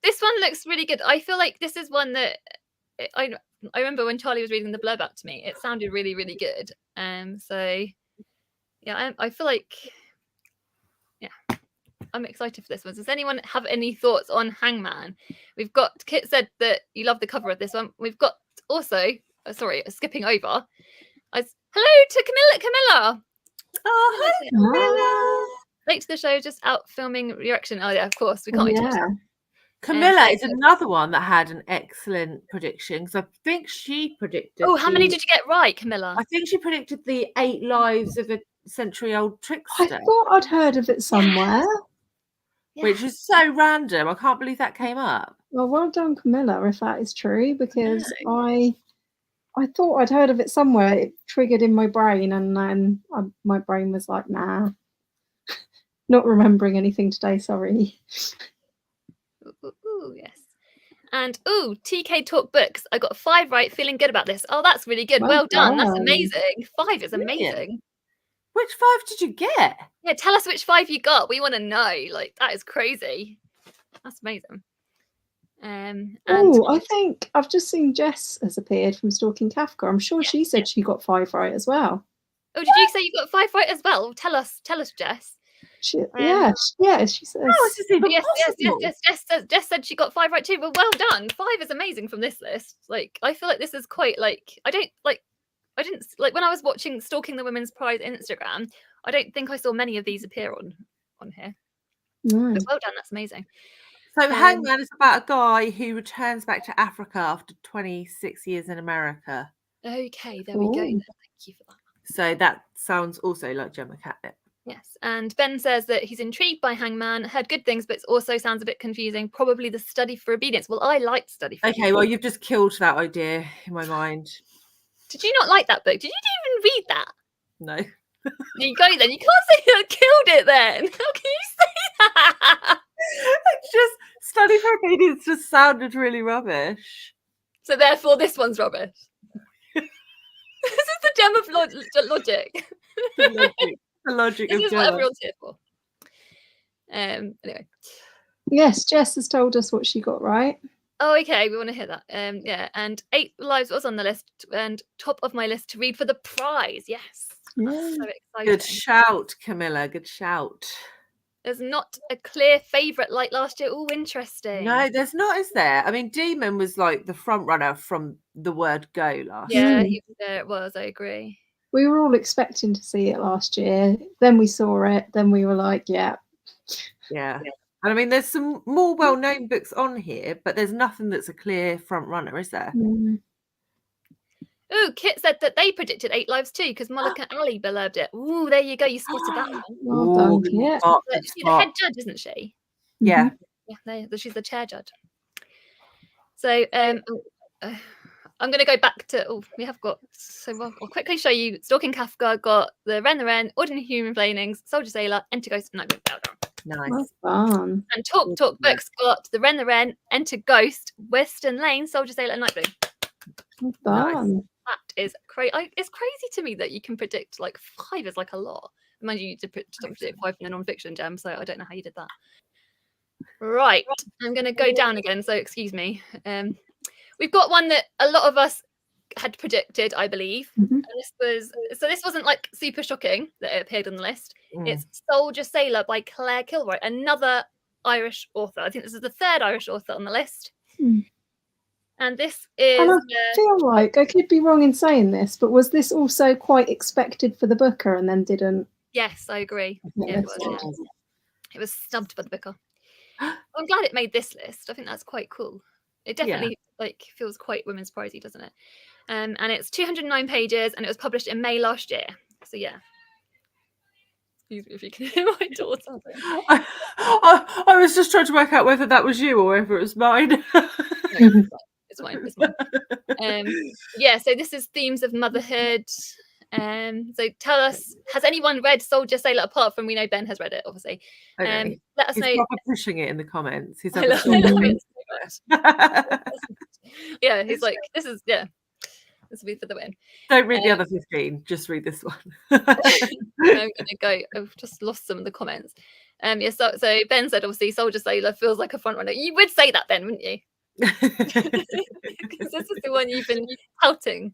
this one looks really good. I feel like this is one that I remember when Charlie was reading the blurb out to me. It sounded really, really good. So yeah, I feel like I'm excited for this one. Does anyone have any thoughts on Hangman? We've got Kit said that you love the cover of this one. We've got also skipping over. Hello to Camilla. Oh, hi, Camilla. Late to the show, just out filming reaction. Oh yeah, of course. We can't wait to watch that. Camilla is another one that had an excellent prediction, because I think she predicted. Oh, how many did you get right, Camilla? I think she predicted the 8 lives of a century-old trickster. I thought I'd heard of it somewhere. Which is so random. I can't believe that came up. Well done, Camilla, if that is true, because I thought I'd heard of it somewhere. It triggered in my brain, and then my brain was like, nah. Not remembering anything today, sorry. Ooh, yes. And TK Talk Books. I got 5 right, feeling good about this. Oh, that's really good. Well done. That's amazing. 5 is amazing. Which 5 did you get? Yeah, tell us which 5 you got. We want to know. Like, that is crazy. That's amazing. I think I've just seen Jess has appeared from Stalking Kafka. I'm sure she said she got 5 right as well. Oh, did you say you got 5 right as well? Tell us, Jess. She says. Yes. Jess said she got 5 right too. Well done. 5 is amazing from this list. Like, I feel like this is quite I didn't when I was watching Stalking the Women's Pride Instagram, I don't think I saw many of these appear on here. No. But well done, that's amazing. So Hangman is about a guy who returns back to Africa after 26 years in America. Okay, there we go. Thank you for that. So that sounds also like Gemma Catnip. Yes, and Ben says that he's intrigued by Hangman, heard good things, but it also sounds a bit confusing. Probably the Study for Obedience. Well, I liked Study for Obedience. Okay, well, you've just killed that idea in my mind. Did you not like that book? Did you even read that? No. There you go then. You can't say you killed it then. How can you say that? It's just Study for Obedience just sounded really rubbish. So therefore this one's rubbish. This is the gem of logic. The logic this of is what everyone's here for. Anyway. Yes, Jess has told us what she got right. Oh, okay. We want to hear that. And 8 lives was on the list, and top of my list to read for the prize. Yes. So exciting. Good shout, Camilla. Good shout. There's not a clear favourite like last year. Oh, interesting. No, there's not, is there? I mean, Demon was like the front runner from the word go last year. Yeah, it was. I agree. We were all expecting to see it last year. Then we saw it. Then we were like, yeah. And I mean, there's some more well-known books on here, but there's nothing that's a clear front runner, is there? Oh, Kit said that they predicted 8 lives too, because Monica Ali blurbed it. Ooh, there you go. You spotted that one. Well done, Kit. She's the head judge, isn't she? Yeah. Yeah, she's the chair judge. So I'm going to go back to. We have got. So I'll quickly show you. Stalking Kafka got the Ren the Wren, Ordinary Human Planings, Soldier Sailor, Enter Ghost, and Nightmare. Nice. Well done. And Talk Books got the Ren the Wren, Enter Ghost, Western Lane, Soldier Sailor, and Nightblue. Well done. Nice. That is crazy. It's crazy to me that you can predict 5 is a lot. Mind you, to predict 5 in a non-fiction gem, so I don't know how you did that. Right, I'm going to go down again, so excuse me. We've got one that a lot of us had predicted, I believe. Mhm. And this wasn't like super shocking that it appeared on the list. Mm. It's Soldier Sailor by Claire Kilroy, another Irish author. I think this is the third Irish author on the list. Mm. And this is... And I feel like, I could be wrong in saying this, but was this also quite expected for the Booker and then didn't? Yes, I agree. Yeah, it was. Yeah. It was snubbed by the Booker. I'm glad it made this list. I think that's quite cool. It definitely like feels quite women's pricey, doesn't it? And it's 209 pages, and it was published in May last year. So yeah. Excuse me if you can hear my daughter. I was just trying to work out whether that was you or whether it was mine. No, it's mine. It's mine. Yeah. So this is themes of motherhood. So tell us, has anyone read Soldier Sailor apart from, we know Ben has read it, obviously. Okay. Let us He's know. proper pushing it in the comments. He's I love it so much. Yeah, he's like, this will be for the win. Don't read the other 15, just read this one. I'm gonna go. I've just lost some of the comments. Yeah, so Ben said obviously Soldier Sailor feels like a front runner. You would say that, Ben, wouldn't you? Because this is the one you've been touting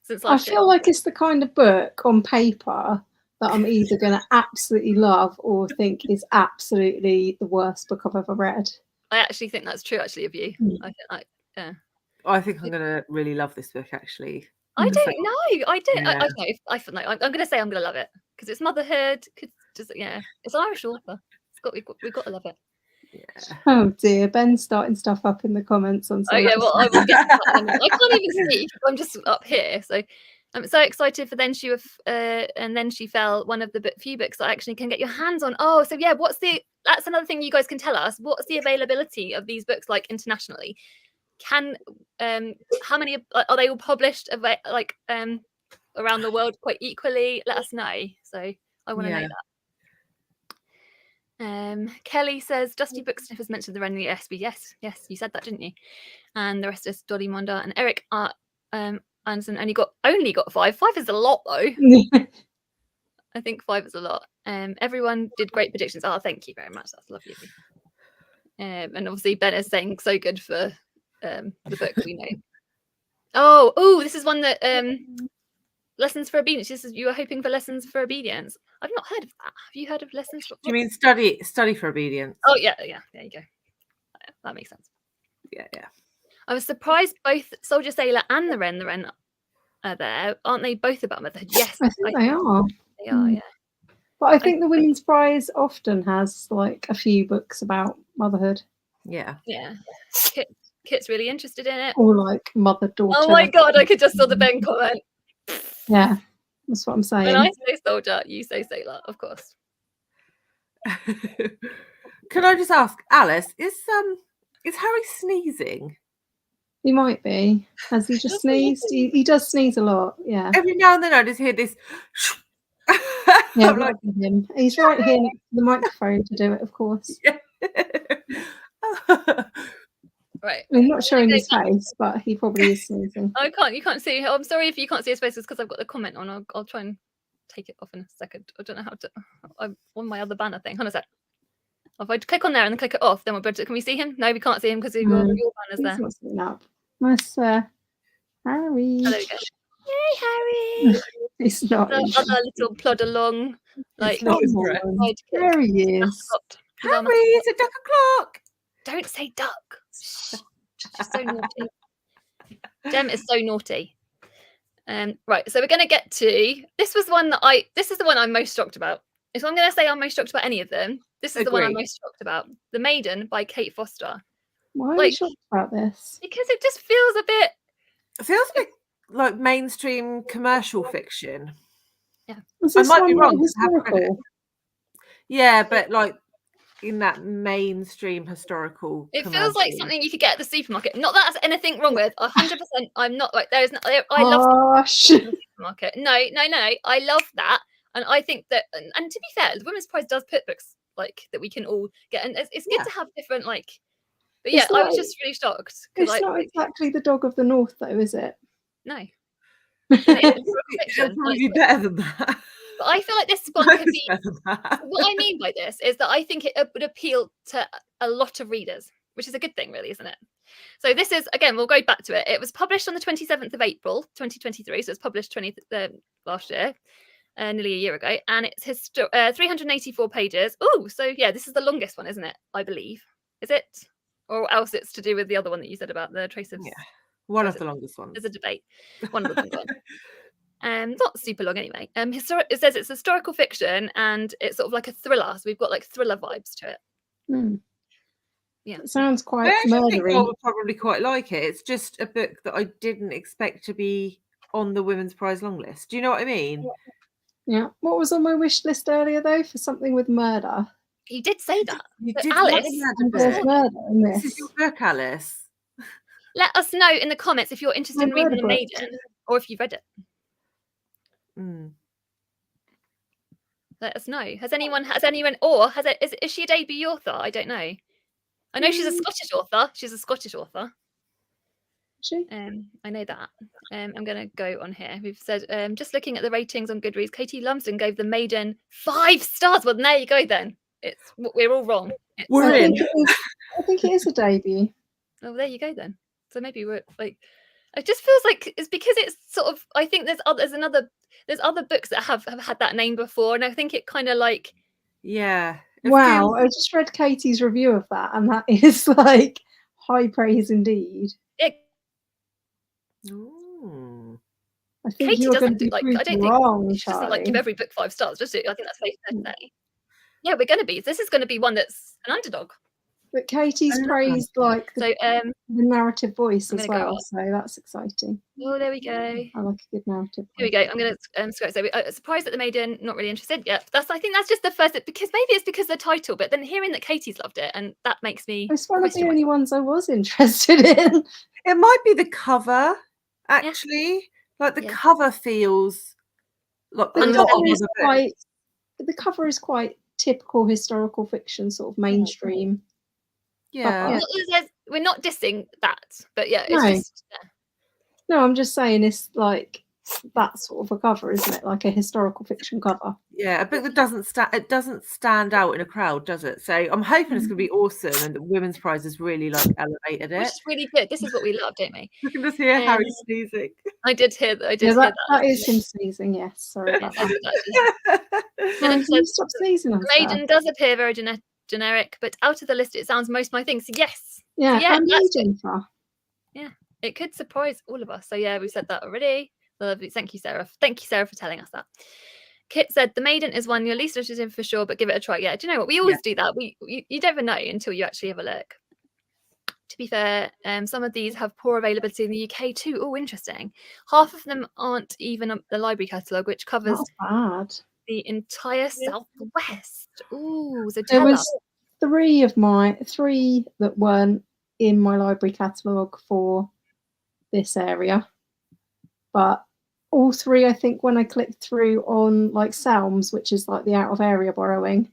since last year. I feel like it's the kind of book on paper that I'm either going to absolutely love or think is absolutely the worst book I've ever read. I actually think that's true, actually, of you. I think I'm going to really love this book, actually. I don't know. I don't. Yeah. I don't know. I'm going to say I'm going to love it because it's motherhood. It's an Irish author. We've got to love it. Yeah. Oh dear, Ben's starting stuff up in the comments on. Oh yeah, well I will get to that. I can't even see. I'm just up here, so I'm so excited for Then She and Then She Fell. One of the few books that actually can get your hands on. Oh, so yeah, that's another thing you guys can tell us. What's the availability of these books like internationally? How many are they all published around the world quite equally? Let us know. So I want to know that. Kelly says Dusty Booksniffers mentioned the Renly SB. Yes, you said that, didn't you? And the rest is Doddy Monda and Eric Anderson only got 5. 5 is a lot though. I think 5 is a lot. Everyone did great predictions. Oh, thank you very much. That's lovely. And obviously Ben is saying so good for the book we know. Oh, this is one that Lessons for Obedience. This is, you were hoping for Lessons for Obedience. I've not heard of that. Have you heard of Lessons for? Do you mean study for Obedience? Oh yeah. There you go. That makes sense. Yeah. I was surprised both Soldier Sailor and the Wren are there. Aren't they both about motherhood? Yes, I think they are. They are, yeah. But I think the Women's Prize often has like a few books about motherhood. Yeah. Kit's really interested in it. Or like mother-daughter. Oh my god, I could just saw the Ben comment. Yeah, that's what I'm saying. When I say soldier, you say sailor, of course. Can I just ask, Alice, is Harry sneezing? He might be. Has he just sneezed? He does sneeze a lot, yeah. Every now and then I just hear this. Yeah, like him. He's right here next to the microphone to do it, of course. Yeah. Right. I'm not showing his face, but he probably is sneezing. You can't see. I'm sorry if you can't see his face, it's because I've got the comment on. I'll try and take it off in a second. I don't know how to. I'm on my other banner thing. Hold on a sec. If I click on there and then click it off, then we'll be able to. Can we see him? No, we can't see him because your banner's there. He's not up. Nice, Harry. Oh, there we go. Yay, Harry! He's not. Another little Plodalong. Like, there he is. Harry, it's a duck o'clock. Don't say duck. She's so naughty. Jem is so naughty. Right, so we're going to get to this is the one I'm most shocked about. If I'm going to say I'm most shocked about any of them, this is the one I'm most shocked about. The Maiden by Kate Foster. Why are you shocked about this? Because it just feels a bit. It feels a bit like mainstream commercial fiction. Yeah, I might be wrong. Yeah, but like in that mainstream historical. It feels like something you could get at the supermarket. Not that there's anything wrong with. 100%. I'm not like there is. I love the supermarket. No. I love that, and I think that. And to be fair, the Women's Prize does put books like that we can all get, and it's good to have different like. But yeah, I was just really shocked. It's not exactly the Dog of the North, though, is it? No. It'll probably be better than that. But I feel like this one could be. What I mean by this is that I think it would appeal to a lot of readers, which is a good thing, really, isn't it? So this is, again, we'll go back to it. It was published on the 27th of April, 2023. So it's published last year, nearly a year ago. And it's 384 pages. Oh, so yeah, this is the longest one, isn't it? I believe. Is it? Or else it's to do with the other one that you said about the trace of... Yeah, one of the longest ones. There's a debate. One of the longer ones. Not super long anyway. It says it's historical fiction and it's sort of like a thriller. So we've got like thriller vibes to it. Yeah, it sounds quite murdery. I would probably quite like it. It's just a book that I didn't expect to be on the Women's Prize long list. Do you know what I mean? Yeah. What was on my wish list earlier though for something with murder? You did say that. You did. Alice, there's murder in this is your book, Alice. Let us know in the comments if you're interested in reading The Maiden or if you've read it. Let us know. Is she a debut author? I don't know. I know she's a Scottish author. She's a Scottish author. She? I know that. I'm going to go on here. We've said, just looking at the ratings on Goodreads, Katie Lumsden gave The Maiden 5 stars. Well, there you go then. We're all wrong. We're in. I think it is a debut. Oh, there you go then. So maybe we're like, it just feels like it's because it's sort of, I think there's other books that have had that name before, and I think it kind of like, yeah. Wow, I just read Katie's review of that, and that is like high praise indeed. I think Katie you're doesn't going to like. be I don't wrong, think she doesn't like give every book 5 stars. Just I think that's safe to say. Yeah, we're going to be. This is going to be one that's an underdog. But Katie's praised like the narrative voice as well, so that's exciting. Oh, there we go. I like a good narrative. Here we go. I'm going to so surprised at The Maiden, not really interested yet. I think that's just the first, because maybe it's because of the title, but then hearing that Katie's loved it, and that makes me. It's one of the only ones I was interested in. It might be the cover, actually. Yeah. Like the cover feels like the cover is quite typical historical fiction, sort of mainstream. Yeah. We're not dissing that, but yeah, it's just. No, I'm just saying it's like that sort of a cover, isn't it? Like a historical fiction cover. Yeah, a book that doesn't stand out in a crowd, does it? So I'm hoping it's going to be awesome, and the Women's Prize has really like elevated it. Which is really good. This is what we love, don't we? You can just hear Harry sneezing. I did hear that. That is him sneezing. Yes, sorry about that. Stop sneezing. The Maiden does appear very generic, but out of the list, it sounds most my things. Yes. Yeah. Yeah, it could surprise all of us. So yeah, we said that already. Lovely. Thank you, Sarah. Thank you, Sarah, for telling us that. Kit said The Maiden is one you're least interested in for sure, but give it a try. Yeah, do you know what? We always do that. You never know until you actually have a look. To be fair, some of these have poor availability in the UK too. Oh, interesting. Half of them aren't even the library catalogue, which covers the entire Southwest. Ooh, so there was three that weren't in my library catalogue for this area, but all 3, I think, when I clicked through on like Selms, which is like the out of area borrowing,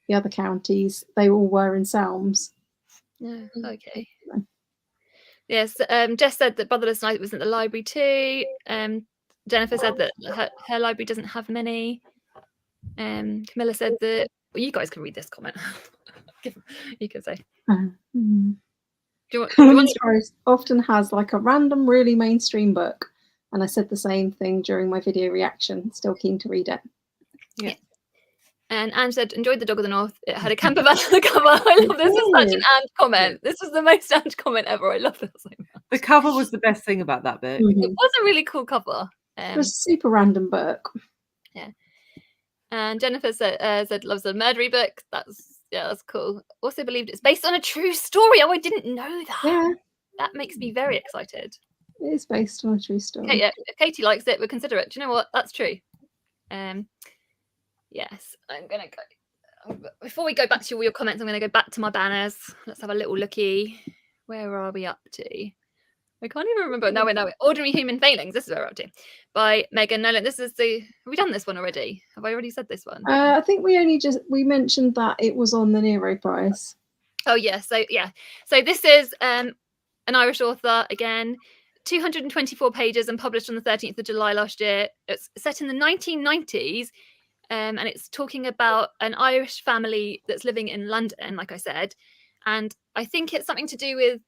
the other counties, they all were in Selms. Yeah, okay. Yes, Jess said that Brotherless Night was at the library too. Jennifer said that her library doesn't have many. Camilla said that, well, you guys can read this comment. You can say. Women's Prize often has like a random, really mainstream book. And I said the same thing during my video reaction. Still keen to read it. Yeah. And Anne said, enjoyed The Dog of the North. It had a camper van on the cover. I love this. This is such an Anne comment. This was the most Anne comment ever. I love this so much. The cover was the best thing about that book. It was a really cool cover. It was a super random book. Yeah. And Jennifer said loves a murdery book. That's cool. Also believed it's based on a true story. Oh, I didn't know that. Yeah. That makes me very excited. It is based on a true story. Okay, yeah. If Katie likes it, we'll consider it. Do you know what? That's true. Yes, I'm gonna go. Before we go back to all your comments, I'm gonna go back to my banners. Let's have a little looky. Where are we up to? I can't even remember. No, we're Ordinary Human Failings. This is where we're up to. By Megan Nolan. This is have we done this one already? Have I already said this one? I think we mentioned that it was on the Nero Prize. Oh yeah. So this is an Irish author again. 224 pages and published on the 13th of July last year. It's set in the 1990s. And it's talking about an Irish family that's living in London, like I said. And I think it's something to do with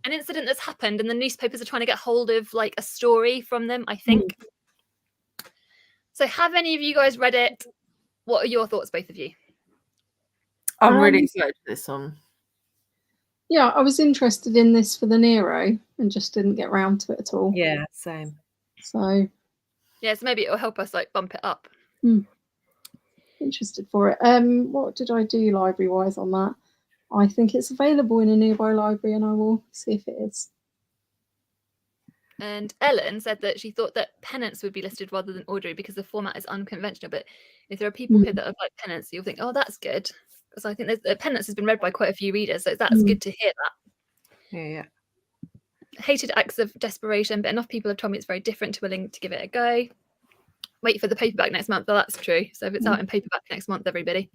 an incident that's happened, and the newspapers are trying to get hold of like a story from them, I think. So have any of you guys read it? What are your thoughts, both of you? I'm really excited for this one. Yeah, I was interested in this for the Nero and just didn't get round to it at all. Yeah, same. So yeah, so maybe it'll help us like bump it up. Interested for it. What did I do library wise on that? I think it's available in a nearby library, and I will see if it is. And Ellen said that she thought that Penance would be listed rather than Audrey because the format is unconventional. But if there are people here that have like Penance, you'll think, oh, that's good. Because I think Penance has been read by quite a few readers, so that's good to hear that. Yeah. Hated Acts of Desperation, but enough people have told me it's very different to willing to give it a go. Wait for the paperback next month. Oh, that's true. So if it's out in paperback next month, everybody.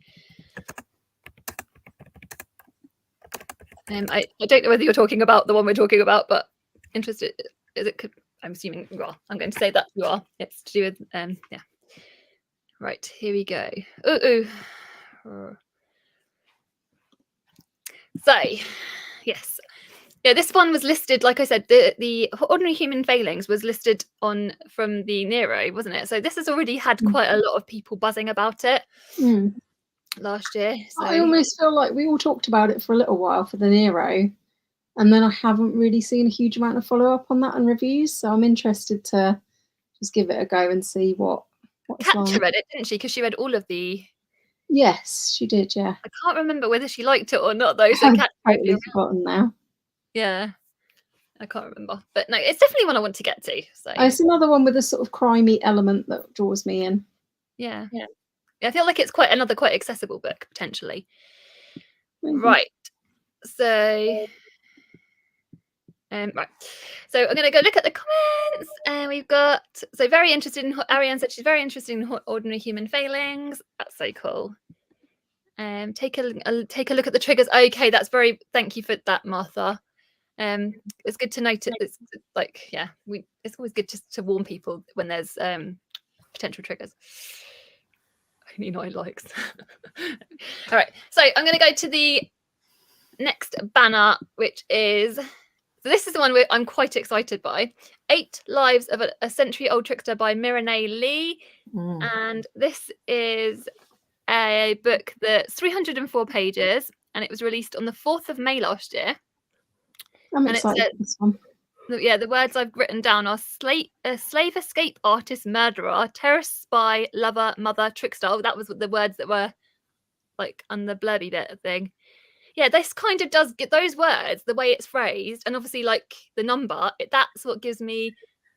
I don't know whether you're talking about the one we're talking about, but interested. Is it? I'm assuming you are. I'm going to say that you are. It's to do with yeah. Right, here we go. So, yes. Yeah, this one was listed, like I said, the Ordinary Human Failings was listed on from the Nero, wasn't it? So this has already had quite a lot of people buzzing about it last year. So I almost feel like we all talked about it for a little while for the Nero, and then I haven't really seen a huge amount of follow-up on that and reviews, so I'm interested to just give it a go and see what Katja read it, didn't she? Because she read all of the... Yes, she did, yeah. I can't remember whether she liked it or not, though. So I've totally forgotten now. Yeah, I can't remember. But no, it's definitely one I want to get to. So it's another one with a sort of crimey element that draws me in. Yeah. I feel like it's another quite accessible book, potentially. Maybe. Right. So... right, so I'm going to go look at the comments, and we've got very interested in Ariane said she's very interested in Ordinary Human Failings. That's so cool. Take a look at the triggers. Okay, that's thank you for that, Martha. It's good to note it. It's like it's always good to warn people when there's potential triggers. Only 9 likes. All right, so I'm going to go to the next banner, which is. So this is the one I'm quite excited by. 8 Lives of a Century-Old Trickster by Mireille Lee. And this is a book that's 304 pages, and it was released on the 4th of May last year. I'm excited for this one. Yeah, the words I've written down are slave escape artist, murderer, terrorist spy, lover, mother, trickster. Oh, that was the words that were like on the blurby bit thing. Yeah, this kind of does get those words, the way it's phrased, and obviously like the number, that's what gives me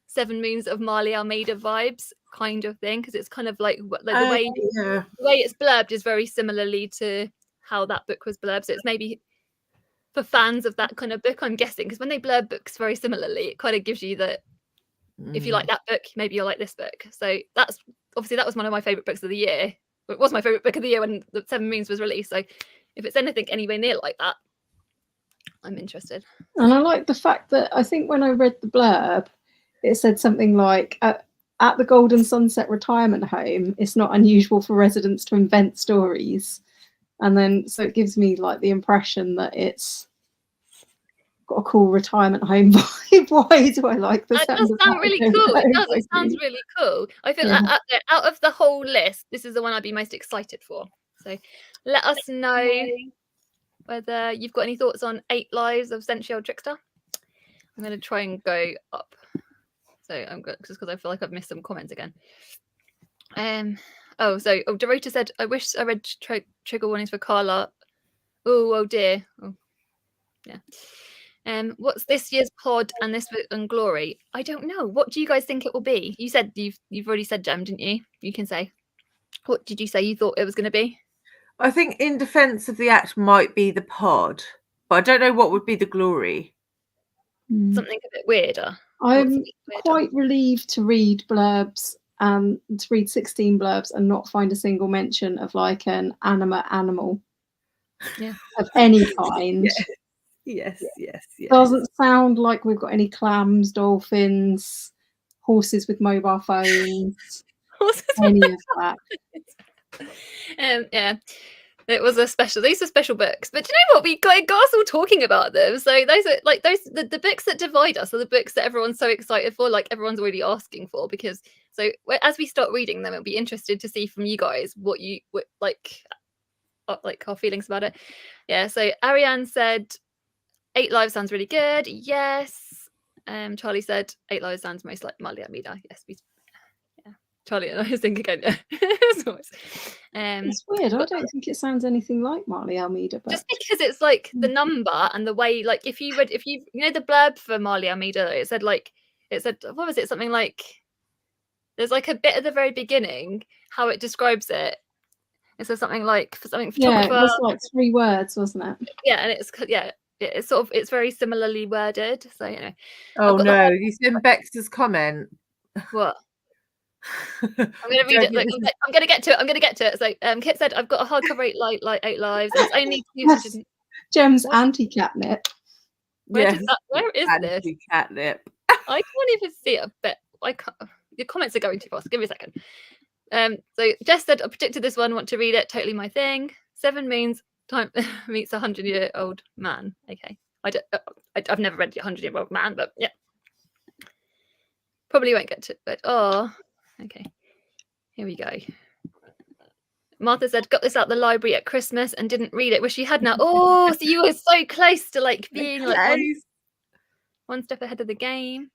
7 Moons of Marley Almeida vibes kind of thing, because it's kind of like the way it's blurbed is very similarly to how that book was blurbed. So it's maybe for fans of that kind of book, I'm guessing, because when they blurb books very similarly, it kind of gives you that if you like that book, maybe you'll like this book. So that's obviously that was one of my favorite books of the year. It was my favorite book of the year when the 7 Moons was released. So if it's anything anywhere near like that, I'm interested. And I like the fact that I think when I read the blurb, it said something like, at the Golden Sunset Retirement Home, it's not unusual for residents to invent stories. And then, so it gives me like the impression that it's got a cool retirement home vibe. Why do I like the sound of that? It does sound really cool. It does. It sounds really cool. I feel like out of the whole list, this is the one I'd be most excited for. So let us know whether you've got any thoughts on 8 Lives of Century-Old Trickster. I'm going to try and go up. So I'm good just because I feel like I've missed some comments again. Dorota said, I wish I read trigger warnings for Carla. Oh dear. Oh, yeah. What's this year's pod and this and Glory? I don't know. What do you guys think it will be? You said you've already said Gem, didn't you? You can say. What did you say you thought it was going to be? I think In Defense of the Act might be the pod, but I don't know what would be the Glory. Something a bit weirder. I'm quite relieved to read blurbs and to read 16 blurbs and not find a single mention of like an animate animal of any kind. Yes. Doesn't sound like we've got any clams, dolphins, horses with mobile phones, any of that. Yeah. It was a special. These are special books, but do you know what? We got us all talking about them. So those are like the books that divide us are the books that everyone's so excited for. Like everyone's already asking for because. So as we start reading them, it'll be interested to see from you guys what like our feelings about it. Yeah. So Ariane said 8 Lives sounds really good. Yes. Charlie said 8 Lives sounds most like Marley Amida. Yes. Charlie and I think again. Yeah. It's weird. I don't think it sounds anything like Marley Almeida, but just because it's like the number and the way, like if you know the blurb for Marley Almeida, it said what was it? Something like there's like a bit at the very beginning how it describes it. It says something like photographer. Yeah, it was like 3 words, wasn't it? Yeah, and it's sort of it's very similarly worded. So Oh no, you seen Bex's comment. What? I'm gonna read it. Like, I'm gonna get to it. So Kit said I've got a hardcover 8 Lives. And it's only 200. Gem's anti-catnip. Where is this? Anti-catnip. I can't even see it. But I can't. Your comments are going too fast. Give me a second. So Jess said I predicted this one. Want to read it? Totally my thing. 7 means time meets a 100-year-old man. Okay. I've never read 100-year-old man, but yeah. Probably won't get to it. But okay. Here we go. Martha said, got this out the library at Christmas and didn't read it. Wish you had now. Oh, so you were so close to like being like one step ahead of the game.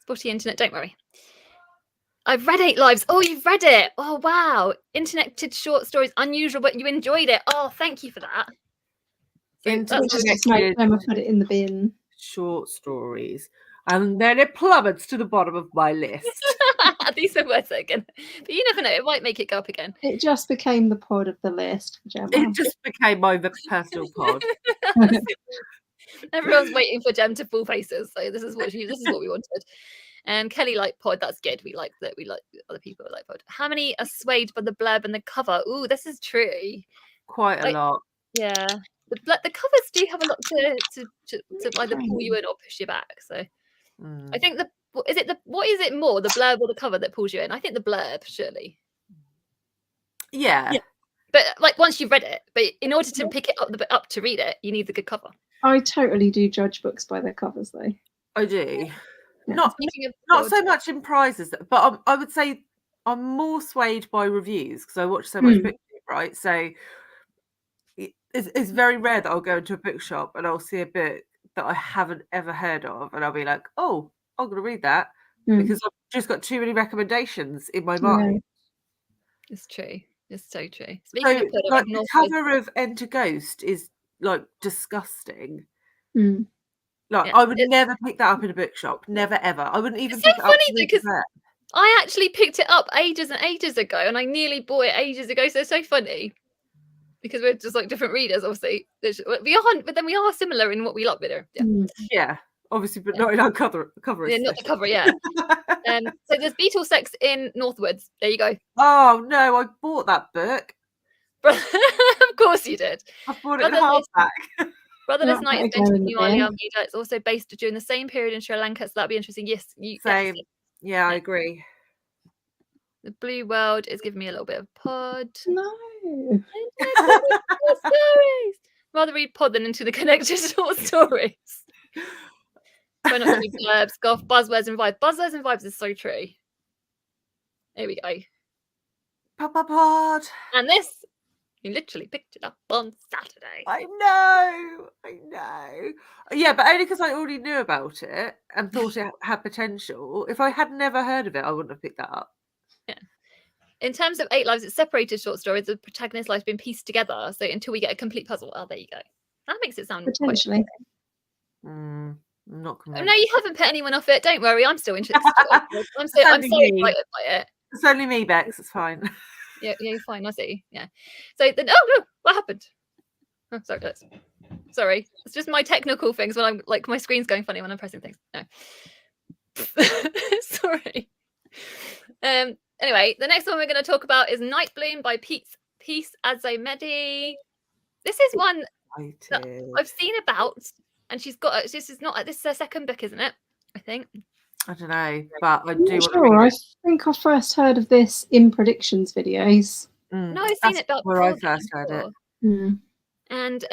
Spotty internet, don't worry. I've read 8 Lives. Oh, you've read it. Oh, wow. Interconnected short stories, unusual, but you enjoyed it. Oh, thank you for that. Interconnected. Emma put it in the bin. Short stories. And then it plummets to the bottom of my list. These are words again. But you never know. It might make it go up again. It just became the pod of the list, Gemma. It just became my personal pod. Everyone's waiting for Gem to full faces. So this is what we wanted. Kelly liked pod. That's good. We like that. We like other people like pod. How many are swayed by the blurb and the cover? Ooh, this is true. Quite a lot. Yeah. The covers do have a lot to either pull you in or push you back. So I think what is it more, the blurb or the cover that pulls you in? I think the blurb, surely. Yeah. But like once you've read it, but in order to pick it up to read it, you need the good cover. I totally do judge books by their covers, though. I do. Not so much in prizes, but I would say I'm more swayed by reviews because I watch so much book, right? So it's very rare that I'll go into a bookshop and I'll see a book that I haven't ever heard of, and I'll be like, "Oh, I'm going to read that," because I've just got too many recommendations in my mind. It's true. It's so true. Speaking of like, the cover of Enter Ghost is like disgusting. Like I would never pick that up in a bookshop. Never ever. I wouldn't even pick it up. Because I actually picked it up ages and ages ago, and I nearly bought it ages ago. So it's so funny because we're just like different readers, obviously. But then we are similar in what we like with her. Yeah, obviously, but not in our cover. Yeah, not the cover. Yeah. So there's Beetle Sex in Northwoods. There you go. Oh no, I bought that book. Of course you did. I bought it in hardback. Brotherless Night is going to be Marley Almeida. It's also based during the same period in Sri Lanka, so that'd be interesting. Yes, same. Yeah, I agree. The Blue World is giving me a little bit of pod. No. Stories. Rather read pod than into the connected short stories. Try not to be blurbs, golf, buzzwords and vibes. Buzzwords and vibes is so true. Here we go. Pod. And this, you literally picked it up on Saturday. I know. Yeah, but only because I already knew about it and thought it had potential. If I had never heard of it, I wouldn't have picked that up. Yeah. In terms of 8 Lives, it's separated short stories. The protagonist's life's been pieced together. So until we get a complete puzzle. Oh, there you go. That makes it sound potentially. I'm not convinced. No, you haven't put anyone off it. Don't worry. I'm still interested. I'm so excited by it. It's only me, Bex. It's fine. Yeah, you're fine. I see. Yeah. So then, oh no, what happened? Oh, sorry. It's just my technical things when I'm like my screen's going funny when I'm pressing things. No. Sorry. Anyway, the next one we're going to talk about is Night Bloom by Peace Azamedi. This is one that I've seen about, and she's got. This is her second book, isn't it? I think. I don't know, but I do. I think I first heard of this in predictions videos. No, I've seen it. Where I first heard it. And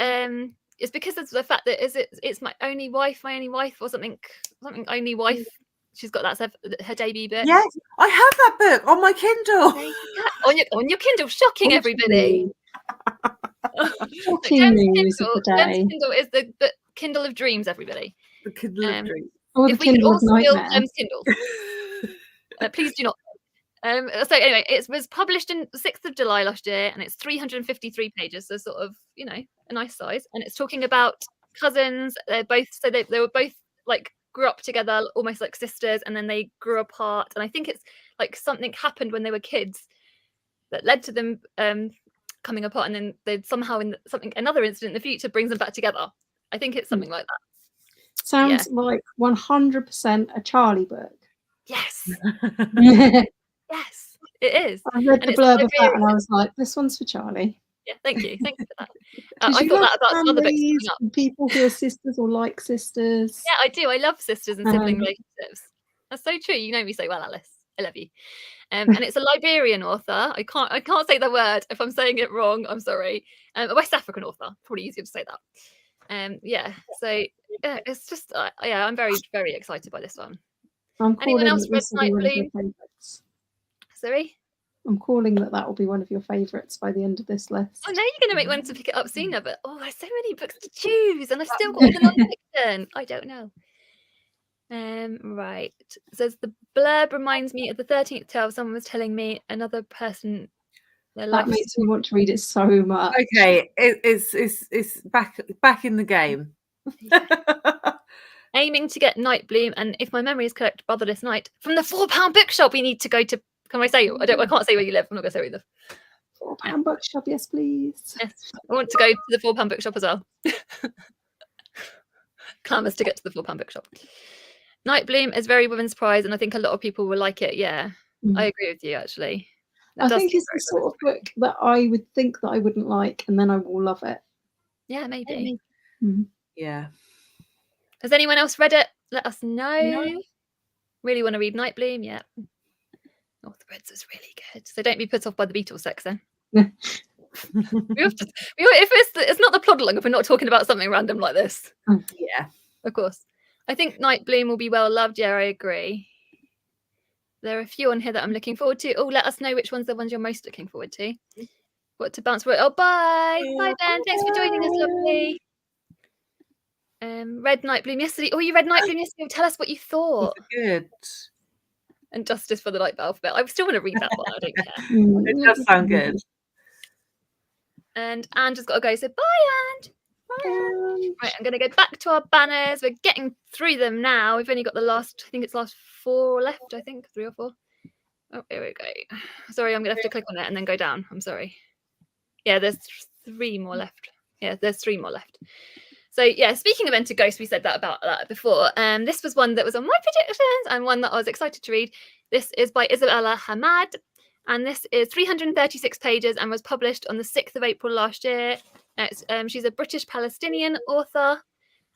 it's because of the fact that it's my only wife, or something only wife. She's got that her debut book. Yes, I have that book on my Kindle. on your Kindle. Shocking, everybody. Shocking news of the day. Kindle is the Kindle of Dreams, everybody. The Kindle of Dreams. Or the Kindle of Nightmare. Gem's Kindle. Please do not. So anyway, it was published in the 6th of July last year, and it's 353 pages, so sort of, a nice size. And it's talking about cousins. They're both, so they were both like grew up together, almost like sisters, and then they grew apart. And I think it's like something happened when they were kids that led to them coming apart, and then they somehow another incident in the future brings them back together. I think it's something like that. Sounds like 100% a Charlie book. Yes. Yes, it is. I read the blurb of that and I was like, this one's for Charlie. Yeah, thank you for that. I thought that about other books coming up. People who are sisters or like sisters. Yeah, I do. I love sisters and sibling relationships. That's so true. You know me so well, Alice. I love you. And it's a Liberian author. I can't say the word. If I'm saying it wrong, I'm sorry. A West African author. Probably easier to say that. So it's just I'm very, very excited by this one. Anyone else read Night Bloom? Sorry? I'm calling that will be one of your favourites by the end of this list. Oh, now you're going to make one to pick it up sooner, but there's so many books to choose, and I've still got the non-fiction. I don't know. Right. It says the blurb reminds me of the 13th tale. Someone was telling me another person. That makes me want to read it so much. Okay, it's back in the game. Aiming to get Night Bloom, and if my memory is correct, Brotherless Night from the £4 bookshop. We need to go to. Can I say? I can't say where you live. I'm not going to say where you live. £4 bookshop, yes, please. Yes, I want to go to the £4 bookshop as well. Clamours to get to the £4 bookshop. Night Bloom is very women's prize, and I think a lot of people will like it. Yeah, I agree with you. Actually, I think it's the sort of book that I would think that I wouldn't like, and then I will love it. Yeah, maybe. Yeah. Has anyone else read it? Let us know. No. Really want to read Night Bloom? Yeah. Northwoods is really good. So don't be put off by the Beatles sex then. It's not the Plodalong if we're not talking about something random like this. Yeah, of course. I think Night Bloom will be well loved. Yeah, I agree. There are a few on here that I'm looking forward to. Oh, let us know which one's the ones you're most looking forward to. What to bounce for? Oh, bye. Bye, Ben. Thanks for joining us, lovely. Read Night Bloom yesterday. Oh, you read Night Bloom yesterday. Tell us what you thought. Good. And Justice for the Light Alphabet. I still want to read that one. I don't care. It does sound good. And Anne just got to go. So bye, Anne. Bye, Anne. Right, I'm going to go back to our banners. We're getting through them now. We've only got the last 4 left, I think. 3 or 4. Oh, here we go. Sorry, I'm going to have to click on it and then go down. I'm sorry. Yeah, there's 3 more left. Yeah, there's 3 more left. So yeah, speaking of Enter Ghost, we said about that before. This was one that was on my predictions and one that I was excited to read. This is by Isabella Hamad, and this is 336 pages and was published on the 6th of April last year. She's a British Palestinian author,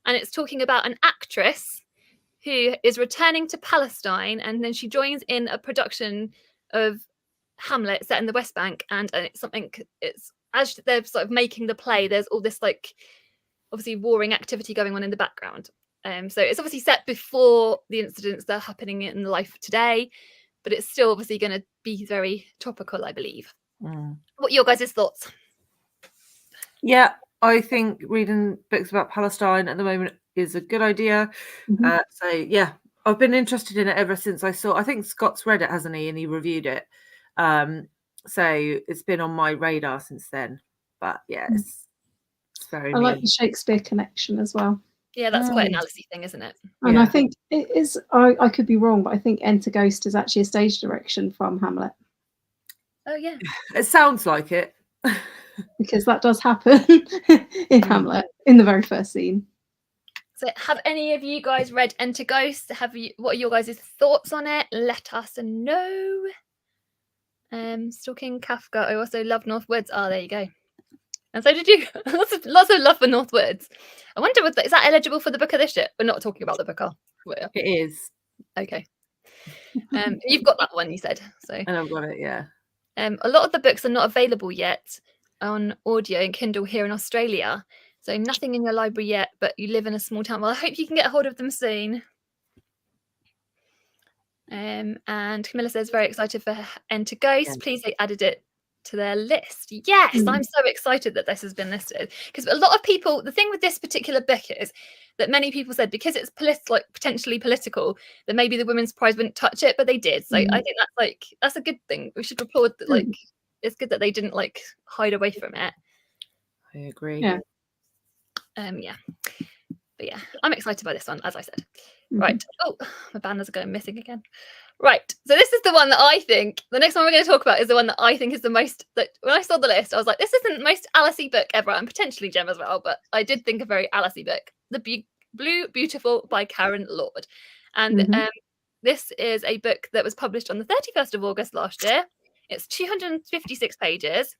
and it's talking about an actress who is returning to Palestine, and then she joins in a production of Hamlet set in the West Bank, and it's as they're sort of making the play, there's all this obviously warring activity going on in the background. So it's obviously set before the incidents that are happening in the life today, but it's still obviously going to be very topical, I believe. What are your guys' thoughts? Yeah, I think reading books about Palestine at the moment is a good idea. So yeah, I've been interested in it ever since I think Scott's read it, hasn't he? And he reviewed it. So it's been on my radar since then. But yeah, it's very like the Shakespeare connection as well. Yeah, that's quite an Alice thing, isn't it? And I think it is, I could be wrong, but I think Enter Ghost is actually a stage direction from Hamlet. Oh yeah. It sounds like it. Because that does happen in Hamlet in the very first scene. So have any of you guys read Enter Ghost? What are your guys' thoughts on it? Let us know. Stalking Kafka. I also love Northwoods. Oh, there you go. And so did you. Lots of love for Northwoods. I wonder, is that eligible for the book of this year? We're not talking about the book, It is. Okay. You've got that one, you said. So. And I've got it, yeah. A lot of the books are not available yet. on audio and Kindle here in Australia. So nothing in your library yet, but you live in a small town. Well, I hope you can get a hold of them soon. And Camilla says, very excited for Enter Ghost. Please, they added it to their list. Yes, I'm so excited that this has been listed, because a lot of people, the thing with this particular book is that many people said because it's potentially political, that maybe the Women's Prize wouldn't touch it, but they did. So I think that's a good thing. We should applaud that. It's good that they didn't hide away from it. I agree. Yeah. But yeah, I'm excited by this one, as I said. Right. Oh, my banners are going missing again. Right. So this is the one that I think, the next one we're going to talk about is the one that I think is the most, that when I saw the list, I was like, this isn't the most Alice-y book ever, and potentially Gem as well, but I did think a very Alice-y book. The Blue Beautiful by Karen Lord. And this is a book that was published on the 31st of August last year. It's 256 pages.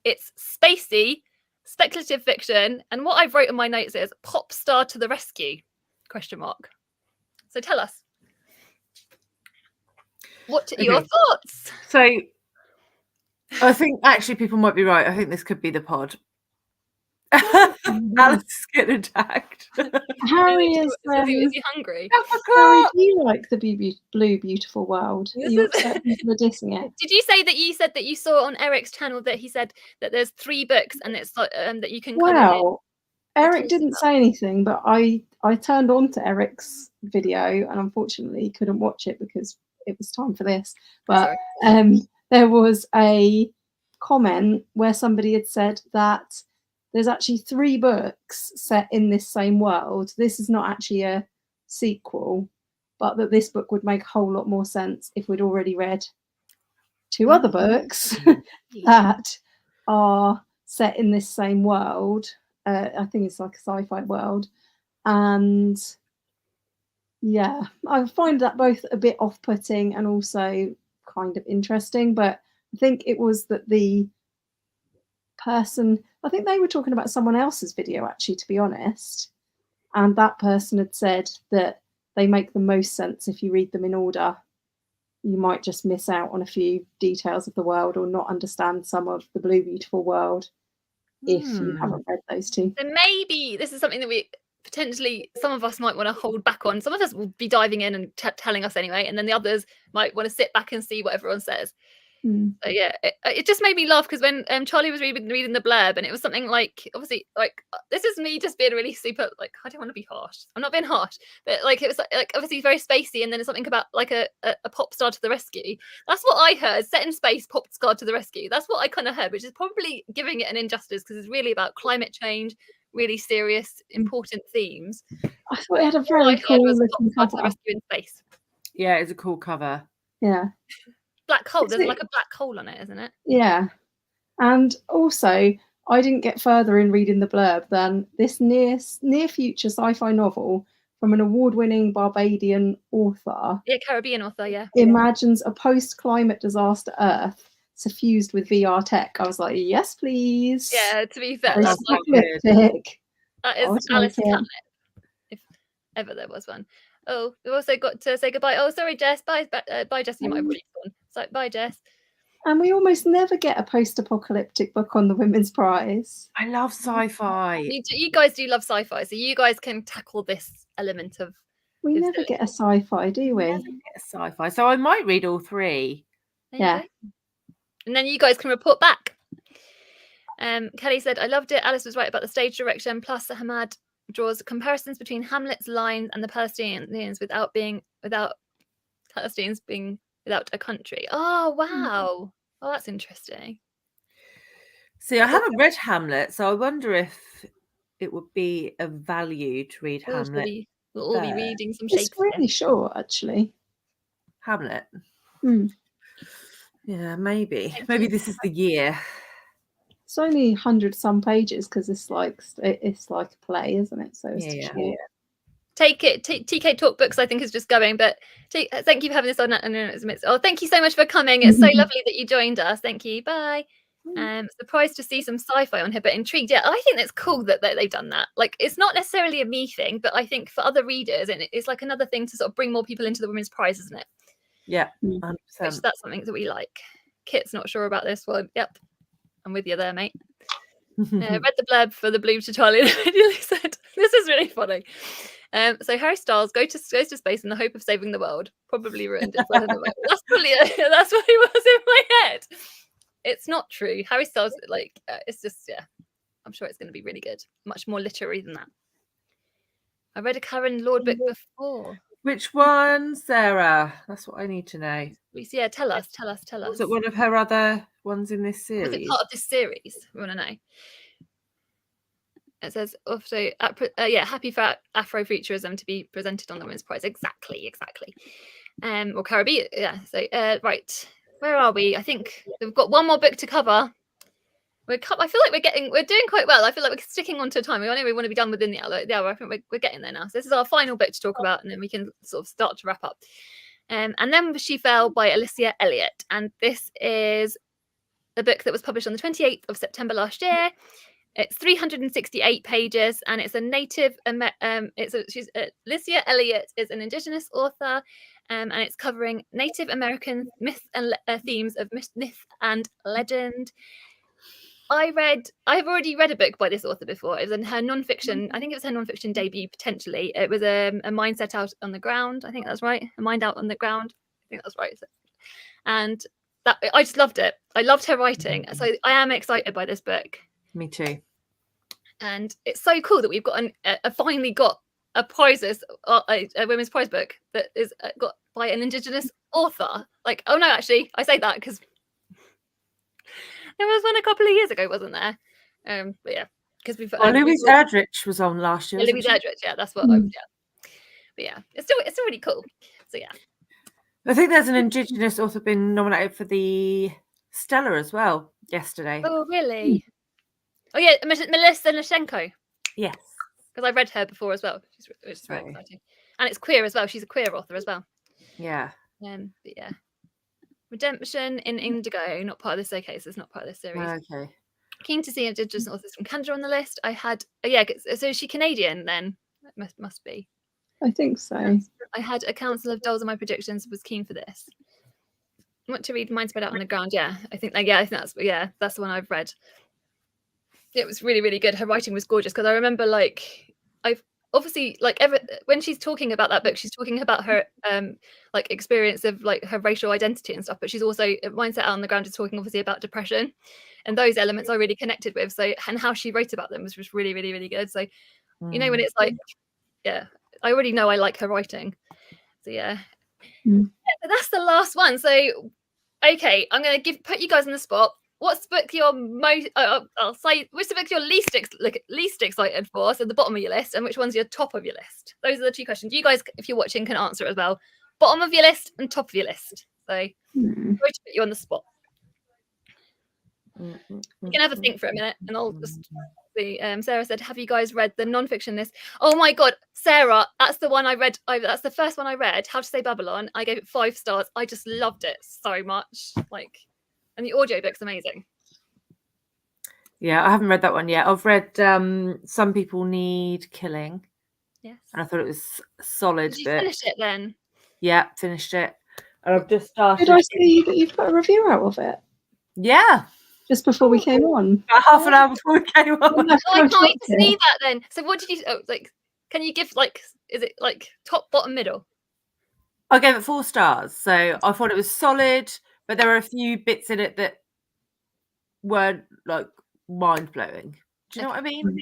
It's spacey, speculative fiction, and what I've wrote in my notes is pop star to the rescue, ? So tell us, what are your thoughts? So I think actually people might be right. I think this could be the pod. Alice is getting attacked. Harry is he hungry? Harry, do you like the Blue Beautiful World? Are you upset people are dissing it? Did you say that you said that you saw on Eric's channel that he said that there's 3 books and it's that you can Well, Eric didn't say anything, but I turned on to Eric's video and unfortunately couldn't watch it because it was time for this. But there was a comment where somebody had said that there's actually 3 books set in this same world. This is not actually a sequel, but that this book would make a whole lot more sense if we'd already read 2 other books that are set in this same world. I think it's like a sci-fi world. And yeah, I find that both a bit off-putting and also kind of interesting. But I think it was that the person, I think they were talking about someone else's video actually, to be honest, and that person had said that they make the most sense if you read them in order. You might just miss out on a few details of the world or not understand some of the Blue Beautiful World if you haven't read those 2. So maybe this is something that we potentially, some of us might want to hold back on. Some of us will be diving in and telling us anyway, and then the others might want to sit back and see what everyone says. So yeah, it just made me laugh because when Charlie was reading the blurb, and it was something like, obviously, like, this is me just being really super, like, I don't want to be harsh. I'm not being harsh, but like, it was like obviously very spacey, and then it's something about like a pop star to the rescue. That's what I heard. Set in space, pop star to the rescue. That's what I kind of heard, which is probably giving it an injustice because it's really about climate change, really serious, important themes. I thought it had a very cool looking cover. To the rescue in space. Yeah, it's a cool cover. Yeah. Black hole. There's like a black hole on it, isn't it? Yeah. And also, I didn't get further in reading the blurb than this near future sci-fi novel from an award-winning Barbadian author. Yeah, Caribbean author, yeah. Imagines a post-climate disaster Earth suffused with VR tech. I was like, yes, please. Yeah, to be fair, that is Alice Catnip, if ever there was one. Oh, we've also got to say goodbye. Oh, sorry, Jess. Bye, Jess. You might have already gone. So, bye, Jess. And we almost never get a post-apocalyptic book on the Women's Prize. I love sci-fi. You guys do love sci-fi, so you guys can tackle this element of. We never get a sci-fi, do we? Never get a sci-fi, so I might read all 3. Yeah. And then you guys can report back. Kelly said, I loved it. Alice was right about the stage direction. Plus, Hamad draws comparisons between Hamlet's lines and the Palestinians without Palestinians being without a country. Oh, wow. Oh, that's interesting. See, I haven't read Hamlet, so I wonder if it would be of value to read Hamlet. We'll all be reading some Shakespeare. It's really short, actually. Hamlet? Mm. Yeah, maybe. Maybe this is the year. It's only 100-some pages because it's like a play, isn't it? So it's short. Take it. TK Talk Books, I think, is just going. But thank you for having this on. Oh, thank you so much for coming. It's so lovely that you joined us. Thank you. Bye. Surprised to see some sci-fi on here, but intrigued. Yeah, I think that's cool that they've done that. Like, it's not necessarily a me thing, but I think for other readers, and it's like another thing to sort of bring more people into the Women's Prize, isn't it? Yeah, 100%. Which that's something that we like. Kit's not sure about this one. Yep. I'm with you there, mate. Read the blurb for the Blue to Charlie and immediately said, this is really funny. So Harry Styles goes to space in the hope of saving the world. Probably ruined it for him. That's probably that's what he was in my head. It's not true. Harry Styles, like, it's just, yeah. I'm sure it's going to be really good. Much more literary than that. I read a Karen Lord book before. Which one, Sarah? That's what I need to know. Yeah, tell us. Was it one of her other ones in this series? Was it part of this series? We want to know. It says also, happy for Afrofuturism to be presented on the Women's Prize. Exactly. Or Caribbean. Yeah. So right, where are we? I think we've got one more book to cover. I feel like we're doing quite well. I feel like we're sticking on to time. We want to be done within the hour. I think we're getting there now. So this is our final book to talk about, and then we can sort of start to wrap up. And then She Fell by Alicia Elliott, and this is a book that was published on the 28th of September last year. It's 368 pages, and it's a native. Alicia Elliott is an Indigenous author, and it's covering Native American myth and themes of myth and legend. I've already read a book by this author before. It was in her non-fiction. I think it was her non-fiction debut potentially. It was a Mind Set Out on the Ground. I think that's right. A Mind Out on the Ground. I think that's right. And that I just loved it. I loved her writing. So I am excited by this book. Me too. And it's so cool that we've got finally got a prizes, a women's prize book that is got by an Indigenous author. Like, oh no, actually, I say that because there was one a couple of years ago, wasn't there? But yeah, because we've. Louise Erdrich was on last year. Louise Erdrich, yeah, that's what. Yeah, but yeah, it's still really cool. So yeah, I think there's an Indigenous author been nominated for the Stella as well yesterday. Oh really? Oh yeah, Melissa Lashenko. Yes, because I've read her before as well. Which is very exciting, and it's queer as well. She's a queer author as well. Yeah. But yeah. Redemption in Indigo, not part of this. Okay, so it's not part of this series. Okay. Keen to see Indigenous authors from Canada on the list. I had, so is she Canadian then? Must be. I think so. I had A Council of Dolls on my predictions. Was keen for this. I want to read Mind Spread Out on the Ground. Yeah, I think that's the one I've read. It was really, really good. Her writing was gorgeous because I remember I've obviously when she's talking about that book, she's talking about her experience of her racial identity and stuff, but she's also Mindset Out on the Ground is talking obviously about depression, and those elements I really connected with. So, and how she wrote about them was just really, really, really good. So when it's I already know I like her writing. So but that's the last one. So okay, I'm gonna put you guys on the spot. What's the book you're most? I'll say which the book you're least excited for. So the bottom of your list, and which one's your top of your list. Those are the two questions. You guys, if you're watching, can answer it as well. Bottom of your list and top of your list. So I'm going to put you on the spot. You can have a think for a minute, and I'll just see. Sarah said, "Have you guys read the non-fiction list?" Oh my God, Sarah, that's the one I read. That's the first one I read. How to Say Babylon. I gave it 5 stars. I just loved it so much. And the audiobook's amazing. Yeah, I haven't read that one yet. I've read Some People Need Killing. Yes. And I thought it was solid. Did you finish it then? Yeah, finished it. And I've just started. Did I see that you've put a review out of it? Yeah. Just before we came on. About half an hour before we came on. I can't wait to see that then. So what did you can you give is it top, bottom, middle? I gave it 4 stars. So I thought it was solid. But there were a few bits in it that weren't mind-blowing. Do you know what I mean?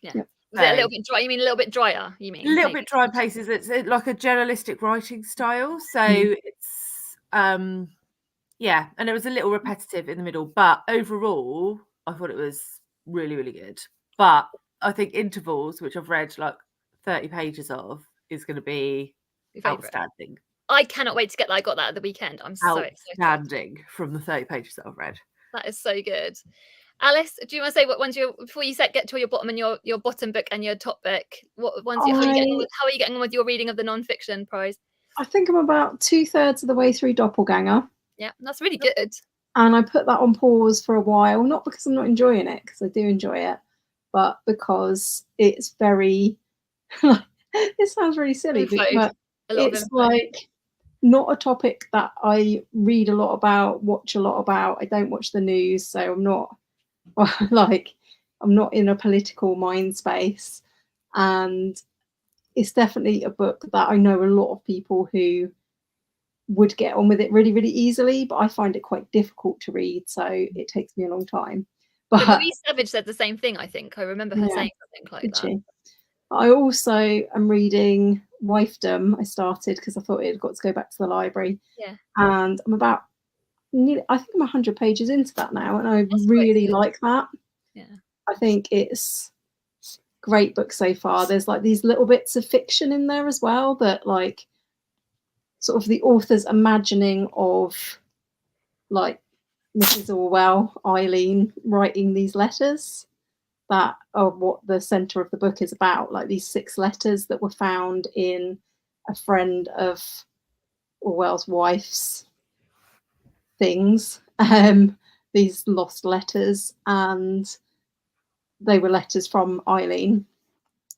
Yeah. Was it a little bit dry? You mean a little bit drier? You mean? A little bit dry places. It's like a journalistic writing style. So it's and it was a little repetitive in the middle. But overall, I thought it was really, really good. But I think Intervals, which I've read 30 pages of, is going to be outstanding. I cannot wait to get that. I got that at the weekend. I'm so excited. Outstanding from the 30 pages that I've read. That is so good. Alice, do you want to say what ones before you get to your bottom and your bottom book and your top book? What ones? How are you getting on with your reading of the non-fiction prize? I think I'm about 2/3 of the way through Doppelganger. Yeah, that's really good. And I put that on pause for a while, not because I'm not enjoying it, because I do enjoy it, but because it's very. It sounds really silly, but it's not a topic that I read a lot about, watch a lot about. I don't watch the news, so I'm not like I'm not in a political mind space, and it's definitely a book that I know a lot of people who would get on with it really, really easily, but I find it quite difficult to read, so it takes me a long time. But Louise Savage said the same thing, I think. I remember her saying something like that. I also am reading Wifedom. I started because I thought it had got to go back to the library. Yeah. And I'm about I think I'm 100 pages into that now, and I really like that. Yeah. I think it's great book so far. There's like these little bits of fiction in there as well, that like sort of the author's imagining of like Mrs. Orwell, Eileen, writing these letters that are what the center of the book is about, like these 6 letters that were found in a friend of Orwell's wife's things, these lost letters, and they were letters from Eileen,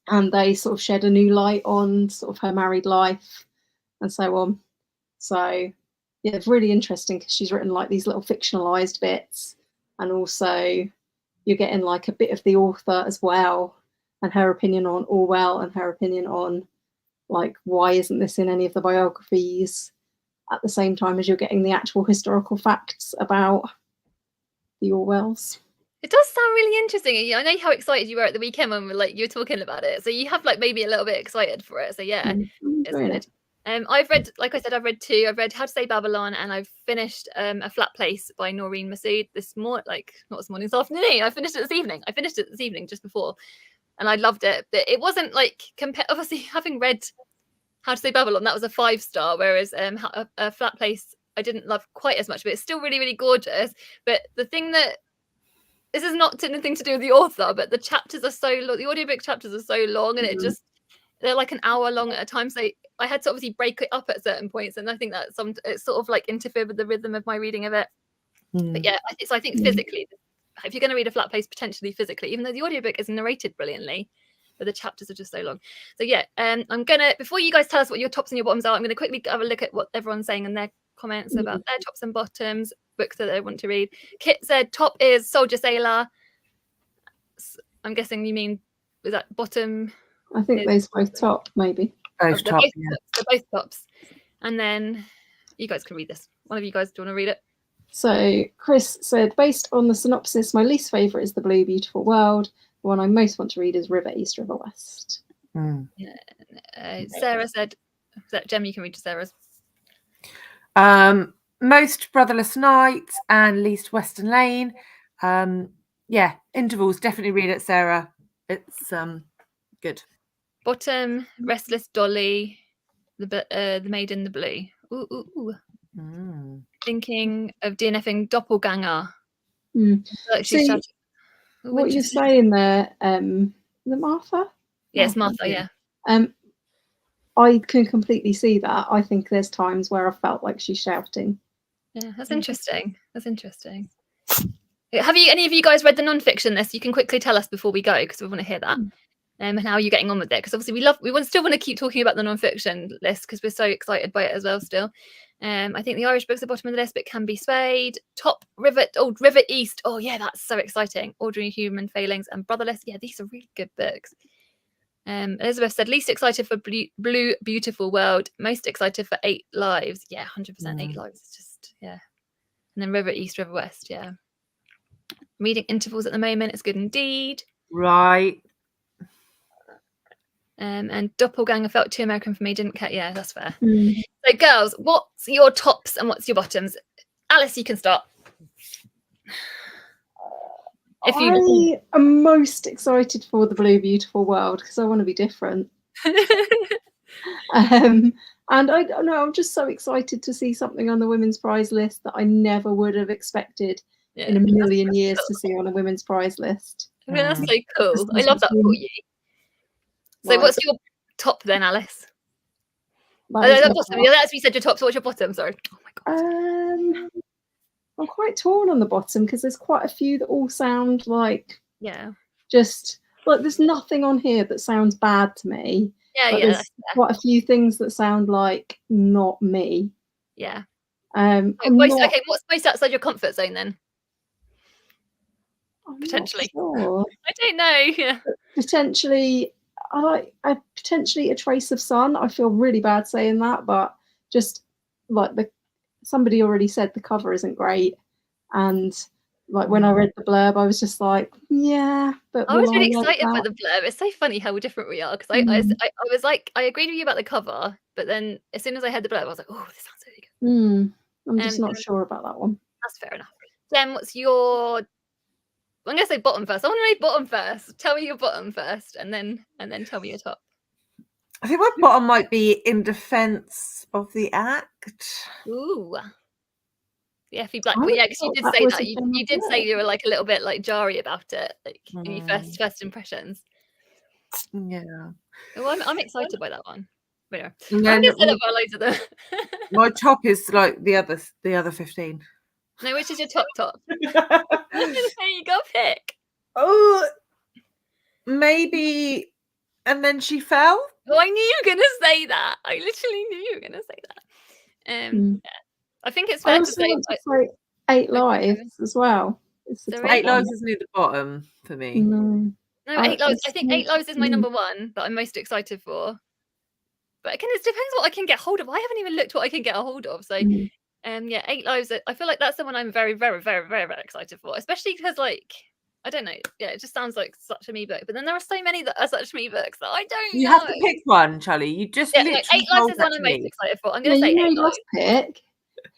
and they sort of shed a new light on sort of her married life and so on. So yeah, it's really interesting because she's written like these little fictionalized bits, and also you're getting like a bit of the author as well, and her opinion on Orwell, and her opinion on like why isn't this in any of the biographies, at the same time as you're getting the actual historical facts about the Orwells. It does sound really interesting. I know how excited you were at the weekend when you were talking about it. So you have like made me a little bit excited for it. So yeah, it's good. I've read, like I said, I've read 2. I've read How to Say Babylon, and I've finished A Flat Place by Noreen Masood this morning. Not this morning, this afternoon. I finished it this evening. Just before, and I loved it. But it wasn't like obviously having read How to Say Babylon, that was a 5-star, whereas A Flat Place I didn't love quite as much. But it's still really, really gorgeous. But the thing that this is not anything to do with the author, but the chapters are so long. The audiobook chapters are so long, and they're like an hour long at a time. So I had to obviously break it up at certain points, and I think that it sort of like interfered with the rhythm of my reading of it. But yeah, I think physically, if you're going to read A Flat Place, potentially physically, even though the audiobook is narrated brilliantly, but the chapters are just so long. So yeah, I'm gonna, before you guys tell us what your tops and your bottoms are, I'm gonna quickly have a look at what everyone's saying in their comments about their tops and bottoms, books that they want to read. Kit said top is Soldier Sailor. I'm guessing you mean, was that bottom? I think those both top, maybe. Both top, they're both tops. And then you guys can read this. One of you guys, do you want to read it? So Chris said, based on the synopsis, my least favourite is The Blue Beautiful World. The one I most want to read is River East, River West. Sarah said, Jem, you can read to Sarah's. Most Brotherless Night and Least Western Lane. Yeah, intervals, definitely read it, Sarah. It's good. Bottom, Restless Dolly, the Maid in the Blue. Ooh. Thinking of DNFing Doppelganger. See, what you're saying there, the Martha? Yes, Martha, yeah. I can completely see that. I think there's times where I felt like she's shouting. Yeah, that's interesting. Have any of you guys read the non-fiction list? You can quickly tell us before we go, because we want to hear that. And how are you getting on with it? Because obviously we still want to keep talking about the non-fiction list because we're so excited by it as well still. I think the Irish book's at the bottom of the list, but Can Be Swayed. Top, River East. Oh yeah, that's so exciting. Ordinary Human Failings and Brotherless. Yeah, these are really good books. Elizabeth said least excited for Blue Beautiful World, most excited for 8 Lives. Yeah, 100% 8 Lives. It's just, yeah. And then River East, River West. Yeah. Reading intervals at the moment. It's good indeed. Right. And Doppelganger felt too American for me. Didn't care. Yeah, that's fair. So, girls, what's your tops and what's your bottoms? Alice, you can start. I am most excited for The Blue Beautiful World because I want to be different. And I don't know, I'm just so excited to see something on the women's prize list that I never would have expected in a million years to see on a women's prize list. I mean, that's so cool. I love that for you. So what's your top then, Alice? That's you said your top, so what's your bottom? Sorry. Oh my god. I'm quite torn on the bottom because there's quite a few that all sound like just like there's nothing on here that sounds bad to me. There's quite a few things that sound like not me. Yeah. Okay, what's most outside your comfort zone then? potentially. Sure. I don't know. Yeah. Potentially, potentially a trace of sun. I feel really bad saying that, but just like somebody already said the cover isn't great, and like when I read the blurb, I was just like, yeah, but I was really like excited by that? the blurb. It's so funny how different we are, because I was like, I agreed with you about the cover, but then as soon as I heard the blurb, I was like, oh, this sounds really good. I'm just not sure about that one. That's fair enough. Jen, what's your? I'm gonna say bottom first. I want to know bottom first. Tell me your bottom first, and then tell me your top. I think my bottom might be In Defense of the Act. Ooh. The Effie Black. Yeah, because you did say that. You did say you were like a little bit like jarry about it, like in your first impressions. Yeah. Oh, I'm excited by that one. Yeah. I'm gonna say that about loads of them. My top is like the other 15. No, which is your top? I'm gonna say you got to pick. Oh, maybe. And Then She Fell. Oh, I knew you were gonna say that. I literally knew you were gonna say that. Yeah. I think it's fair to say 8 Lives as well. So 8 Lives is near the bottom for me. No, 8 Lives. I think 8 Lives is my number one that I'm most excited for. But again, it depends what I can get hold of. I haven't even looked what I can get a hold of. So, yeah, 8 Lives. I feel like that's the one I'm very, very, very, very, very excited for. Especially because, like, I don't know. Yeah, it just sounds like such a me book. But then there are so many that are such me books that I don't know. You have to pick one, Charlie. You just literally. 8 Lives is the one I'm most excited for. I'm going to say 8 Lives. Pick.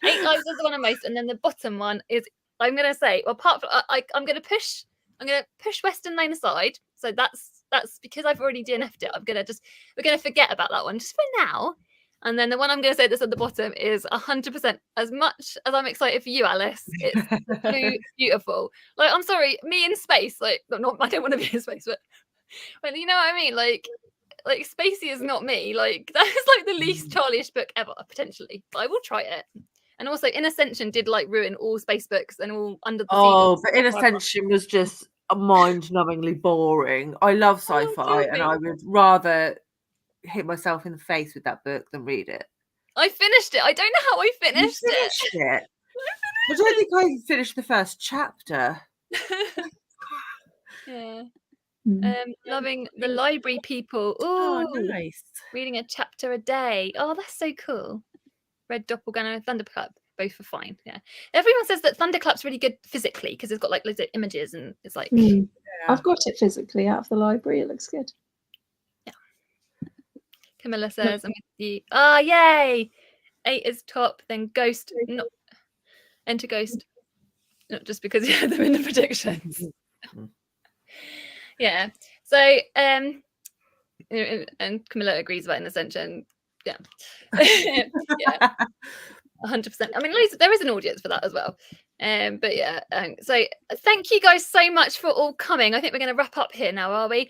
8 Lives is the one I'm most, and then the bottom one is I'm going to say. Well, apart from I'm going to push Western Lane aside. So that's because I've already DNF'd it. We're going to forget about that one just for now. And then the one I'm going to say that's at the bottom is 100%. As much as I'm excited for you, Alice, it's beautiful. Like, I'm sorry, me in space. Like, not I don't want to be in space, but you know what I mean. Like Spacey is not me. Like, that is like the least Charlie-ish book ever, potentially. But I will try it. And also, In Ascension did like ruin all space books and all Under the Sea. Oh, but In Ascension was just mind-numbingly boring. I love sci-fi, and I would rather hit myself in the face with that book than read it. I finished it. I don't know how I finished it. I don't think I finished the first chapter. Yeah. Loving the library people. Ooh, oh, nice. Reading a chapter a day. Oh, that's so cool. Red Doppelganger and Thunderclap, both are fine. Yeah. Everyone says that Thunderclap's really good physically because it's got like loads of images and it's like. I've got it physically out of the library. It looks good. Camilla says, I'm with you. Ah, yay! 8 is top, then Ghost, not Enter Ghost. Not just because you had them in the predictions. Yeah. So, and Camilla agrees about In Ascension. Yeah. Yeah. 100%. I mean, there is an audience for that as well. But yeah. So thank you guys so much for all coming. I think we're going to wrap up here now, are we?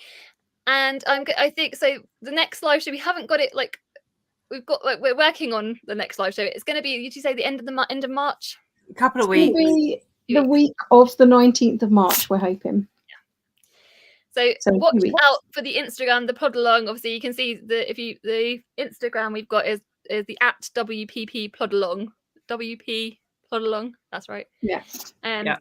And I think so. The next live show, we haven't got it. Like we're working on the next live show. It's going to be. Did you say the end of March? A couple of weeks. The week of the 19th of March. We're hoping. Yeah. So watch out for the Instagram, the Plodalong. Obviously, you can see the Instagram we've got is the @WPP Plodalong. WP Plodalong. That's right. Yeah. And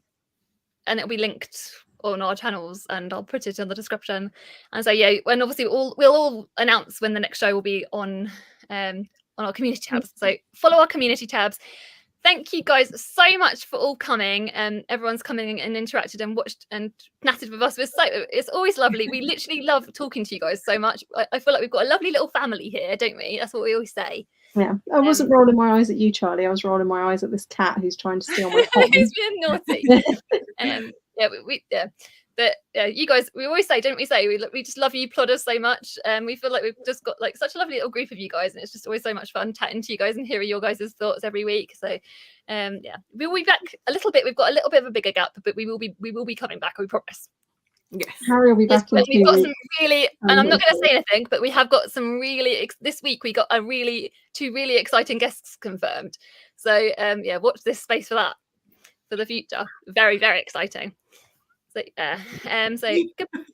it'll be linked on our channels, and I'll put it in the description. And so yeah, and obviously we'll all announce when the next show will be on our community tabs. So follow our community tabs. Thank you guys so much for all coming. Everyone's coming and interacted and watched and chatted with us. It's always lovely. We literally love talking to you guys so much. I feel like we've got a lovely little family here, don't we? That's what we always say. Yeah, I wasn't rolling my eyes at you, Charlie. I was rolling my eyes at this cat who's trying to steal my phone. He's being naughty. But you guys, we always say, don't we say, we just love you plodders so much. We feel like we've just got like such a lovely little group of you guys, and it's just always so much fun chatting to you guys and hearing your guys' thoughts every week. So we will be back a little bit. We've got a little bit of a bigger gap, but we will be coming back, we promise. Yes, Harry will be back. We've got some really, and I'm not going to say anything, but we have got some really. This week we got two really exciting guests confirmed. So watch this space for that for the future. Very, very exciting. So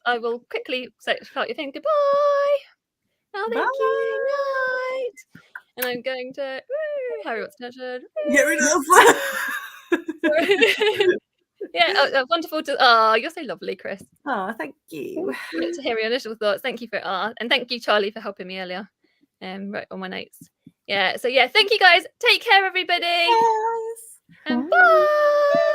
I will quickly start your thing. Goodbye. Oh, thank you. Night. And I'm going to Harry wants nurtured. Get rid of Yeah, wonderful to. Oh, you're so lovely, Chris. Oh, thank you. Great to hear your initial thoughts. Thank you for and thank you, Charlie, for helping me earlier. Wrote on my notes. Yeah. So yeah, thank you guys. Take care, everybody. Yes. And bye.